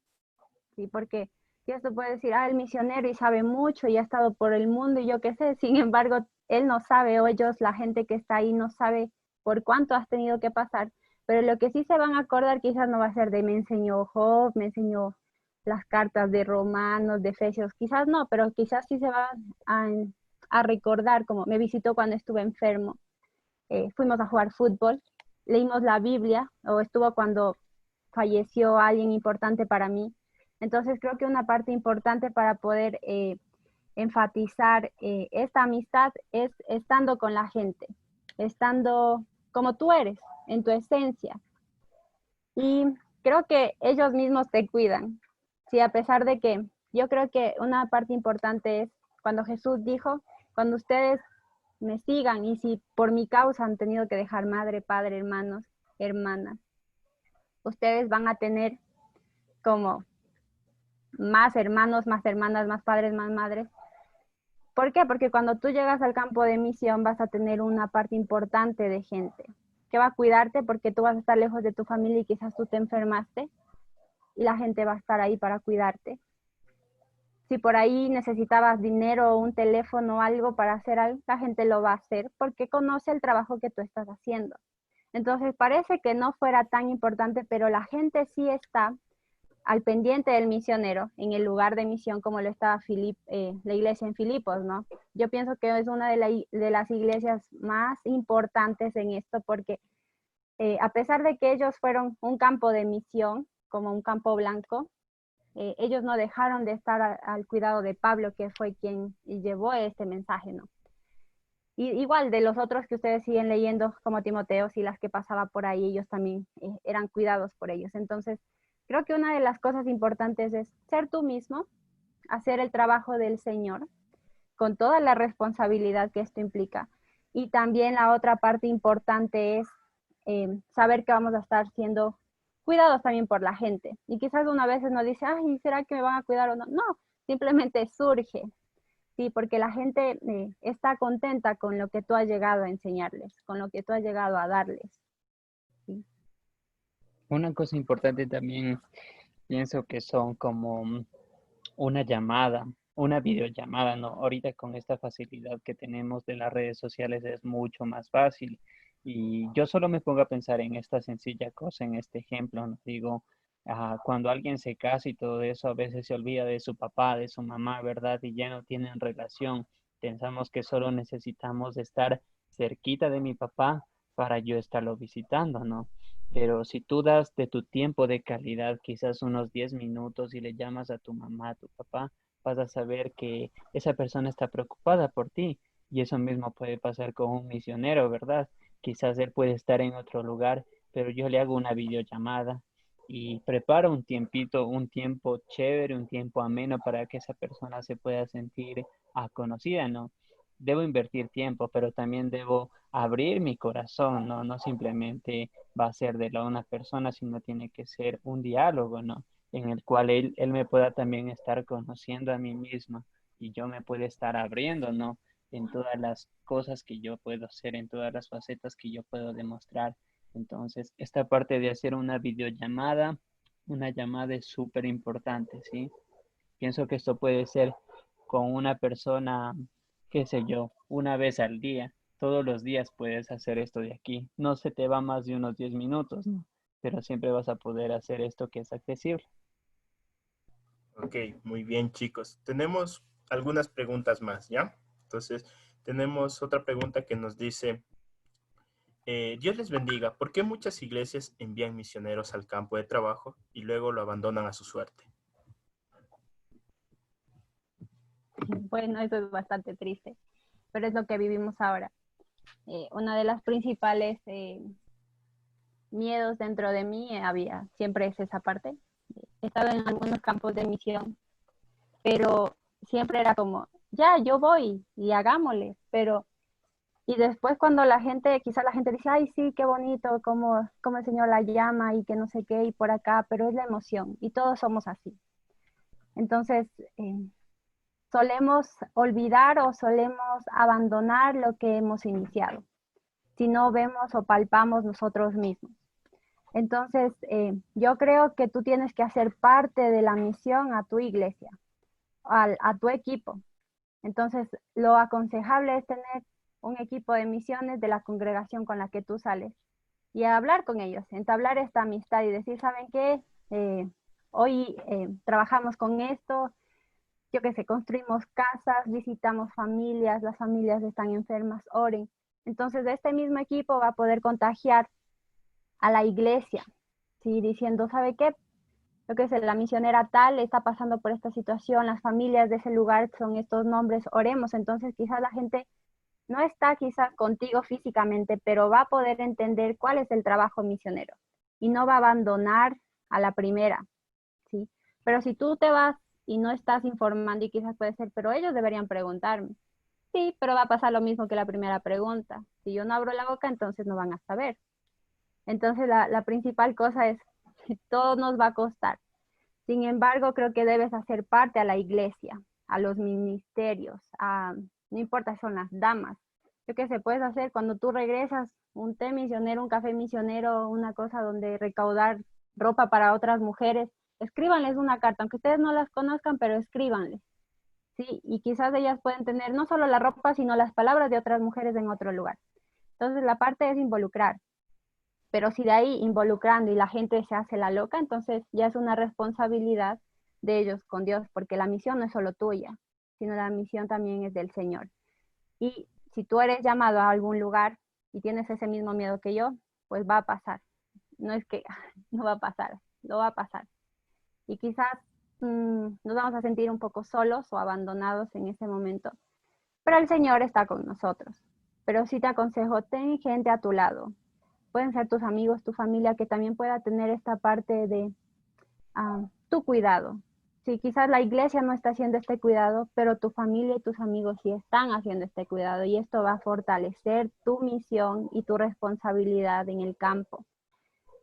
¿Sí? Porque si esto puede decir, ah, el misionero y sabe mucho y ha estado por el mundo y yo qué sé, sin embargo, él no sabe, o ellos, la gente que está ahí, no sabe por cuánto has tenido que pasar. Pero lo que sí se van a acordar quizás no va a ser de me enseñó Job, me enseñó las cartas de Romanos, de Efesios, quizás no, pero quizás sí se van a recordar, como me visitó cuando estuve enfermo, fuimos a jugar fútbol, leímos la Biblia, o estuvo cuando falleció alguien importante para mí. Entonces creo que una parte importante para poder enfatizar esta amistad es estando con la gente, estando como tú eres, en tu esencia. Y creo que ellos mismos te cuidan. Sí, a pesar de que yo creo que una parte importante es cuando Jesús dijo, cuando ustedes me sigan, y si por mi causa han tenido que dejar madre, padre, hermanos, hermanas, ustedes van a tener como más hermanos, más hermanas, más padres, más madres. ¿Por qué? Porque cuando tú llegas al campo de misión vas a tener una parte importante de gente que va a cuidarte, porque tú vas a estar lejos de tu familia y quizás tú te enfermaste y la gente va a estar ahí para cuidarte. Si por ahí necesitabas dinero o un teléfono o algo para hacer algo, la gente lo va a hacer porque conoce el trabajo que tú estás haciendo. Entonces parece que no fuera tan importante, pero la gente sí está al pendiente del misionero en el lugar de misión, como lo estaba la iglesia en Filipos, ¿no? Yo pienso que es una de las iglesias más importantes en esto, porque a pesar de que ellos fueron un campo de misión, como un campo blanco, ellos no dejaron de estar al cuidado de Pablo, que fue quien llevó este mensaje, ¿no? Y igual de los otros que ustedes siguen leyendo, como Timoteo, y las que pasaba por ahí, ellos también eran cuidados por ellos. Entonces, creo que una de las cosas importantes es ser tú mismo, hacer el trabajo del Señor, con toda la responsabilidad que esto implica. Y también la otra parte importante es saber que vamos a estar siendo cuidados también por la gente. Y quizás una vez no dice, ay, ¿será que me van a cuidar o no? No, simplemente surge. Sí, porque la gente está contenta con lo que tú has llegado a enseñarles, con lo que tú has llegado a darles. ¿Sí? Una cosa importante también pienso que son como una llamada, una videollamada, ¿no? Ahorita con esta facilidad que tenemos de las redes sociales es mucho más fácil. Y yo solo me pongo a pensar en esta sencilla cosa, en este ejemplo, ¿no? Digo, cuando alguien se casa y todo eso, a veces se olvida de su papá, de su mamá, ¿verdad? Y ya no tienen relación. Pensamos que solo necesitamos estar cerquita de mi papá para yo estarlo visitando, ¿no? Pero si tú das de tu tiempo de calidad, quizás unos 10 minutos y le llamas a tu mamá, a tu papá, vas a saber que esa persona está preocupada por ti. Y eso mismo puede pasar con un misionero, ¿verdad? Quizás él puede estar en otro lugar, pero yo le hago una videollamada y preparo un tiempito, un tiempo chévere, un tiempo ameno para que esa persona se pueda sentir conocida, ¿no? Debo invertir tiempo, pero también debo abrir mi corazón, ¿no? No simplemente va a ser de la una persona, sino tiene que ser un diálogo, ¿no? En el cual él me pueda también estar conociendo a mí misma y yo me pueda estar abriendo, ¿no? En todas las cosas que yo puedo hacer, en todas las facetas que yo puedo demostrar. Entonces, esta parte de hacer una llamada es súper importante, ¿sí? Pienso que esto puede ser con una persona, qué sé yo, una vez al día. Todos los días puedes hacer esto de aquí. No se te va más de unos 10 minutos, ¿no? Pero siempre vas a poder hacer esto que es accesible. Ok, muy bien, chicos. Tenemos algunas preguntas más, ¿ya? Entonces, tenemos otra pregunta que nos dice, Dios les bendiga, ¿por qué muchas iglesias envían misioneros al campo de trabajo y luego lo abandonan a su suerte? Bueno, eso es bastante triste, pero es lo que vivimos ahora. Una de las principales miedos dentro de mí siempre es esa parte. He estado en algunos campos de misión, pero siempre era como, ya, yo voy y hagámosle, pero y después cuando quizás la gente dice, ay, sí, qué bonito, como el Señor la llama y que no sé qué, y por acá, pero es la emoción, y todos somos así. Entonces, solemos olvidar o solemos abandonar lo que hemos iniciado, si no vemos o palpamos nosotros mismos. Entonces, yo creo que tú tienes que hacer parte de la misión a tu iglesia, a tu equipo. Entonces, lo aconsejable es tener un equipo de misiones de la congregación con la que tú sales y hablar con ellos, entablar esta amistad y decir, ¿saben qué? Hoy trabajamos con esto, yo qué sé, construimos casas, visitamos familias, las familias están enfermas, oren. Entonces, este mismo equipo va a poder contagiar a la iglesia, ¿sí? Diciendo, ¿sabe qué? Yo qué sé, la misionera tal está pasando por esta situación, las familias de ese lugar son estos nombres, oremos. Entonces, quizás la gente no está quizás contigo físicamente, pero va a poder entender cuál es el trabajo misionero y no va a abandonar a la primera, ¿sí? Pero si tú te vas y no estás informando, y quizás puede ser, pero ellos deberían preguntarme. Sí, pero va a pasar lo mismo que la primera pregunta. Si yo no abro la boca, entonces no van a saber. Entonces la principal cosa es, todo nos va a costar. Sin embargo, creo que debes hacer parte a la iglesia, a los ministerios, no importa, son las damas. Yo qué sé, puedes hacer cuando tú regresas un té misionero, un café misionero, una cosa donde recaudar ropa para otras mujeres. Escríbanles una carta, aunque ustedes no las conozcan, pero escríbanles. Sí, y quizás ellas pueden tener no solo la ropa, sino las palabras de otras mujeres en otro lugar. Entonces, la parte es involucrar. Pero si de ahí involucrando y la gente se hace la loca, entonces ya es una responsabilidad de ellos con Dios, porque la misión no es solo tuya, sino la misión también es del Señor. Y si tú eres llamado a algún lugar y tienes ese mismo miedo que yo, pues va a pasar. No es que no va a pasar, lo va a pasar. Y quizás nos vamos a sentir un poco solos o abandonados en ese momento, pero el Señor está con nosotros. Pero sí te aconsejo, ten gente a tu lado. Pueden ser tus amigos, tu familia, que también pueda tener esta parte de tu cuidado. Sí, quizás la iglesia no está haciendo este cuidado, pero tu familia y tus amigos sí están haciendo este cuidado y esto va a fortalecer tu misión y tu responsabilidad en el campo.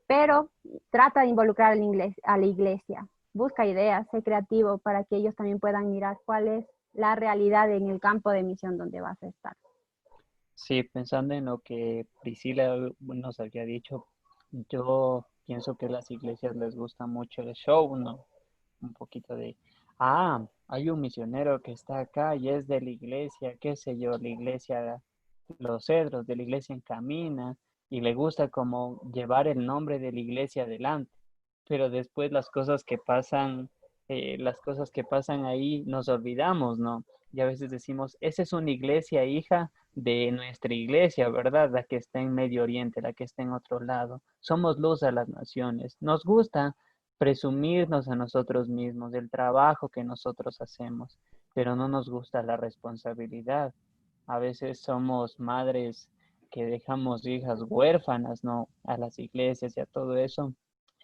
Pero trata de involucrar a la iglesia. Busca ideas, sé creativo para que ellos también puedan mirar cuál es la realidad en el campo de misión donde vas a estar. Sí, pensando en lo que Priscila nos había dicho, yo pienso que a las iglesias les gusta mucho el show, ¿no? Un poquito de, hay un misionero que está acá y es de la iglesia, qué sé yo, la iglesia, los cedros de la iglesia encamina y le gusta como llevar el nombre de la iglesia adelante, pero después las cosas que pasan ahí nos olvidamos, ¿no? Y a veces decimos, esa es una iglesia hija de nuestra iglesia, ¿verdad? La que está en Medio Oriente, la que está en otro lado. Somos luz a las naciones. Nos gusta presumirnos a nosotros mismos del trabajo que nosotros hacemos, pero no nos gusta la responsabilidad. A veces somos madres que dejamos hijas huérfanas, ¿no? A las iglesias y a todo eso.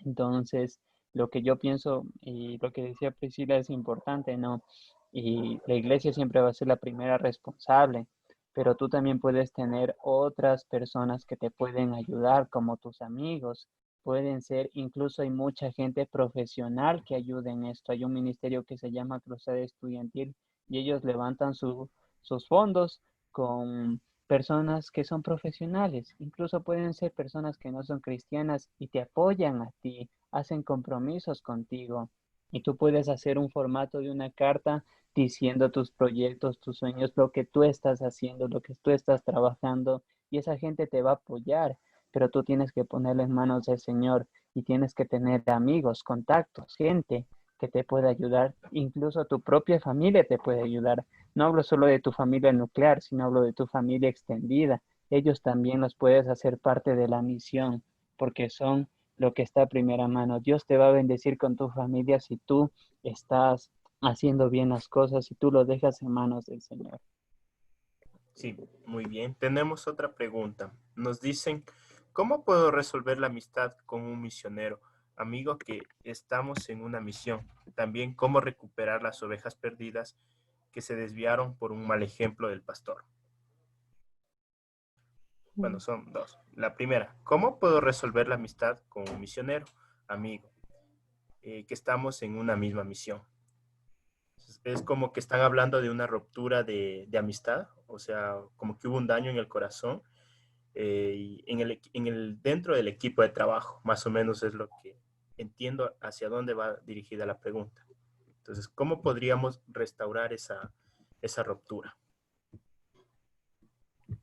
Entonces, lo que yo pienso y lo que decía Priscila es importante, ¿no? Y la iglesia siempre va a ser la primera responsable, pero tú también puedes tener otras personas que te pueden ayudar, como tus amigos. Pueden ser, incluso hay mucha gente profesional que ayuda en esto. Hay un ministerio que se llama Cruzada Estudiantil y ellos levantan sus fondos con personas que son profesionales. Incluso pueden ser personas que no son cristianas y te apoyan a ti, hacen compromisos contigo. Y tú puedes hacer un formato de una carta diciendo tus proyectos, tus sueños, lo que tú estás haciendo, lo que tú estás trabajando, y esa gente te va a apoyar, pero tú tienes que ponerlo en manos del Señor y tienes que tener amigos, contactos, gente que te pueda ayudar, incluso tu propia familia te puede ayudar. No hablo solo de tu familia nuclear, sino hablo de tu familia extendida. Ellos también los puedes hacer parte de la misión, porque son lo que está a primera mano. Dios te va a bendecir con tu familia si tú estás haciendo bien las cosas y tú lo dejas en manos del Señor. Sí, muy bien. Tenemos otra pregunta. Nos dicen, ¿cómo puedo resolver la amistad con un misionero, amigo que estamos en una misión? También, ¿cómo recuperar las ovejas perdidas que se desviaron por un mal ejemplo del pastor? Bueno, son dos. La primera, ¿cómo puedo resolver la amistad con un misionero, amigo, que estamos en una misma misión? Es como que están hablando de una ruptura de amistad, o sea, como que hubo un daño en el corazón y dentro del equipo de trabajo, más o menos es lo que entiendo hacia dónde va dirigida la pregunta. Entonces, ¿cómo podríamos restaurar esa ruptura?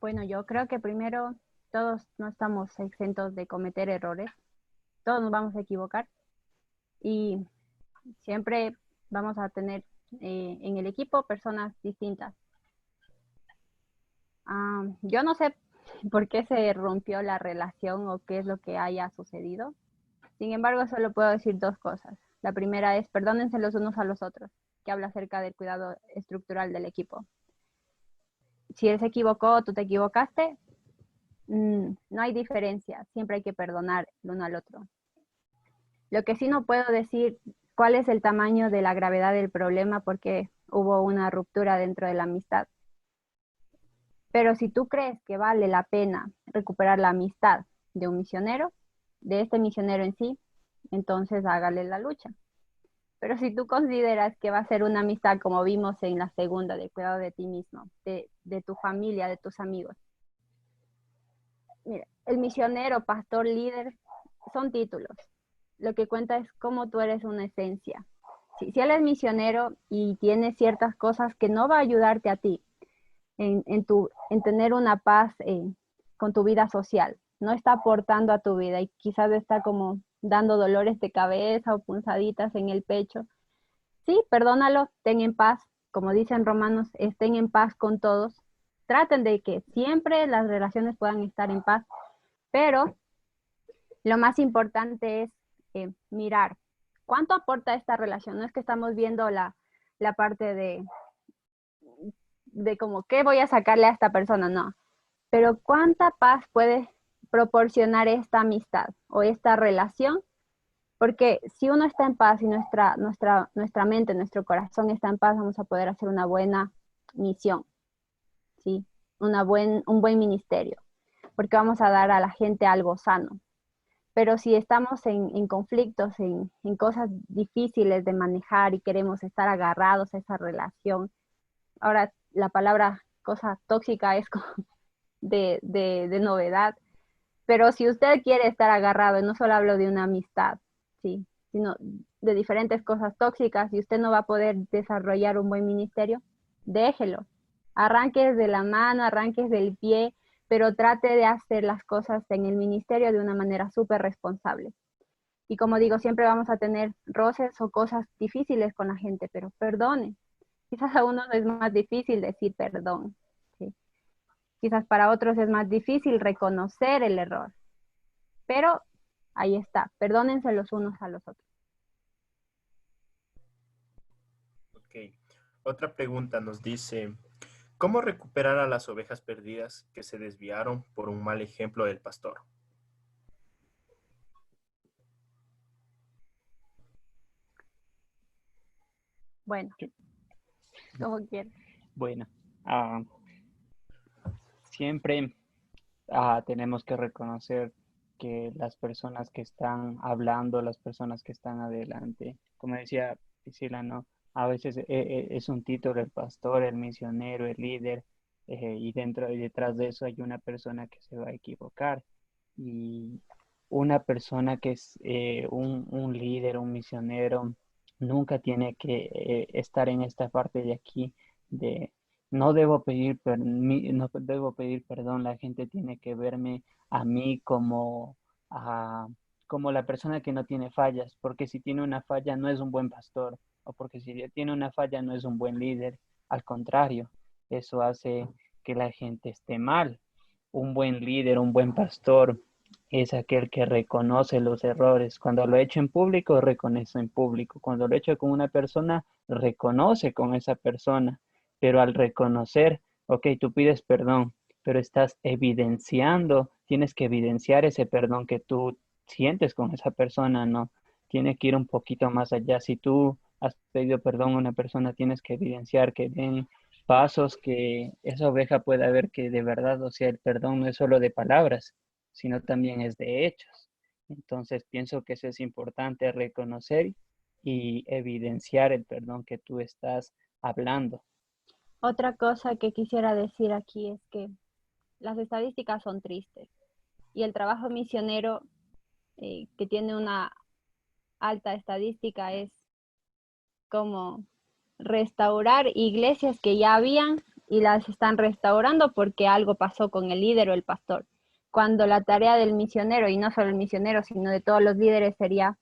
Bueno, yo creo que primero todos no estamos exentos de cometer errores, todos nos vamos a equivocar y siempre vamos a tener en el equipo personas distintas. Yo no sé por qué se rompió la relación o qué es lo que haya sucedido. Sin embargo, solo puedo decir dos cosas. La primera es perdónense los unos a los otros, que habla acerca del cuidado estructural del equipo. Si él se equivocó, tú te equivocaste, no hay diferencia, siempre hay que perdonar el uno al otro. Lo que sí no puedo decir cuál es el tamaño de la gravedad del problema porque hubo una ruptura dentro de la amistad. Pero si tú crees que vale la pena recuperar la amistad de un misionero, de este misionero en sí, entonces hágale la lucha. Pero si tú consideras que va a ser una amistad, como vimos en la segunda, del cuidado de ti mismo, de tu familia, de tus amigos. Mira, el misionero, pastor, líder, son títulos. Lo que cuenta es cómo tú eres una esencia. Si él es misionero y tiene ciertas cosas que no va a ayudarte a ti en tener una paz con tu vida social, no está aportando a tu vida y quizás está como dando dolores de cabeza o punzaditas en el pecho. Sí, perdónalo, ten en paz, como dicen Romanos, estén en paz con todos. Traten de que siempre las relaciones puedan estar en paz, pero lo más importante es mirar cuánto aporta esta relación. No es que estamos viendo la parte de como qué voy a sacarle a esta persona, no. Pero cuánta paz puede proporcionar esta amistad o esta relación, porque si uno está en paz y nuestra mente, nuestro corazón está en paz, vamos a poder hacer una buena misión, ¿sí? Un buen ministerio, porque vamos a dar a la gente algo sano. Pero si estamos en conflictos, en cosas difíciles de manejar y queremos estar agarrados a esa relación, ahora la palabra cosa tóxica es como de novedad, pero si usted quiere estar agarrado, y no solo hablo de una amistad, sí, sino de diferentes cosas tóxicas y usted no va a poder desarrollar un buen ministerio, déjelo. Arranque desde la mano, arranque desde el pie, pero trate de hacer las cosas en el ministerio de una manera súper responsable. Y como digo, siempre vamos a tener roces o cosas difíciles con la gente, pero perdone. Quizás a uno es más difícil decir perdón, ¿sí? Quizás para otros es más difícil reconocer el error, pero ahí está, perdónense los unos a los otros. Ok. Otra pregunta nos dice, ¿cómo recuperar a las ovejas perdidas que se desviaron por un mal ejemplo del pastor? Bueno, como quieras. Bueno, ah, siempre tenemos que reconocer que las personas que están hablando, las personas que están adelante, como decía Priscila, ¿no? A veces es un título el pastor, el misionero, el líder, y dentro y detrás de eso hay una persona que se va a equivocar. Y una persona que es un líder, un misionero, nunca tiene que estar en esta parte de aquí de no debo pedir perdón, la gente tiene que verme a mí ah, como la persona que no tiene fallas, porque si tiene una falla no es un buen pastor, o porque si tiene una falla no es un buen líder, al contrario, eso hace que la gente esté mal. Un buen líder, un buen pastor es aquel que reconoce los errores. Cuando lo echa en público, reconoce en público. Cuando lo echa con una persona, reconoce con esa persona. Pero al reconocer, ok, tú pides perdón, pero estás evidenciando, tienes que evidenciar ese perdón que tú sientes con esa persona, ¿no? Tiene que ir un poquito más allá. Si tú has pedido perdón a una persona, tienes que evidenciar que den pasos que esa oveja pueda ver que de verdad, o sea, el perdón no es solo de palabras, sino también es de hechos. Entonces, pienso que eso es importante reconocer y evidenciar el perdón que tú estás hablando. Otra cosa que quisiera decir aquí es que las estadísticas son tristes y el trabajo misionero que tiene una alta estadística es como restaurar iglesias que ya habían y las están restaurando porque algo pasó con el líder o el pastor. Cuando la tarea del misionero, y no solo el misionero, sino de todos los líderes, sería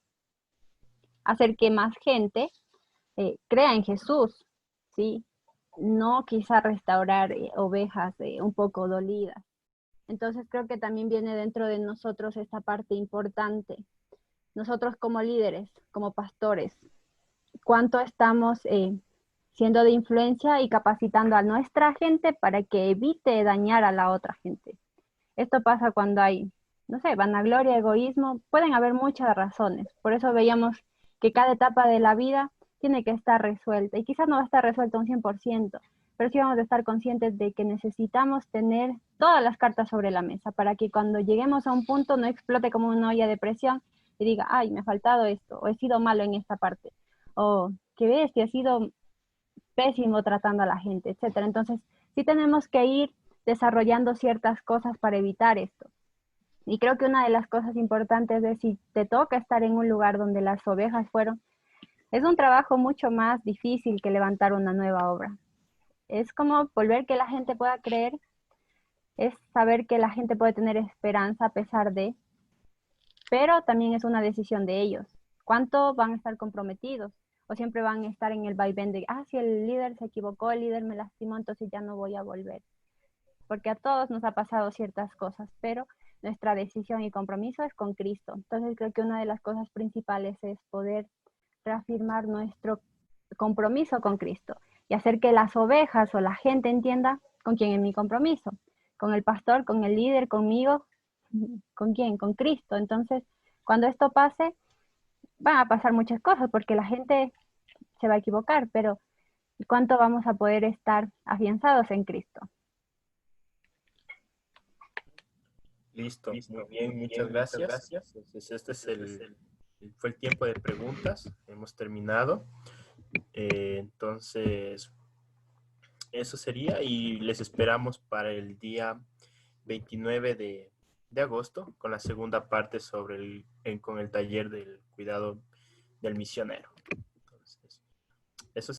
hacer que más gente crea en Jesús, ¿sí? No quizá restaurar ovejas un poco dolidas. Entonces creo que también viene dentro de nosotros esta parte importante. Nosotros como líderes, como pastores, cuánto estamos siendo de influencia y capacitando a nuestra gente para que evite dañar a la otra gente. Esto pasa cuando hay, no sé, vanagloria, egoísmo, pueden haber muchas razones. Por eso veíamos que cada etapa de la vida tiene que estar resuelta y quizás no va a estar resuelta un 100%, pero sí vamos a estar conscientes de que necesitamos tener todas las cartas sobre la mesa para que cuando lleguemos a un punto no explote como una olla de presión y diga, ay, me ha faltado esto, o he sido malo en esta parte, o qué bestia, he sido pésimo tratando a la gente, etcétera. Entonces, sí tenemos que ir desarrollando ciertas cosas para evitar esto. Y creo que una de las cosas importantes es si te toca estar en un lugar donde las ovejas fueron, es un trabajo mucho más difícil que levantar una nueva obra. Es como volver que la gente pueda creer, es saber que la gente puede tener esperanza a pesar de, pero también es una decisión de ellos. ¿Cuánto van a estar comprometidos? O siempre van a estar en el vaivén de, si el líder se equivocó, el líder me lastimó, entonces ya no voy a volver. Porque a todos nos ha pasado ciertas cosas, pero nuestra decisión y compromiso es con Cristo. Entonces creo que una de las cosas principales es poder reafirmar nuestro compromiso con Cristo y hacer que las ovejas o la gente entienda con quién es mi compromiso, con el pastor, con el líder, conmigo, ¿con quién? Con Cristo. Entonces, cuando esto pase, van a pasar muchas cosas porque la gente se va a equivocar, pero ¿cuánto vamos a poder estar afianzados en Cristo? Listo, muy bien, muchas gracias. Entonces, este es fue el tiempo de preguntas. Hemos terminado. Entonces, eso sería y les esperamos para el día 29 de agosto con la segunda parte sobre con el taller del cuidado del misionero. Entonces, eso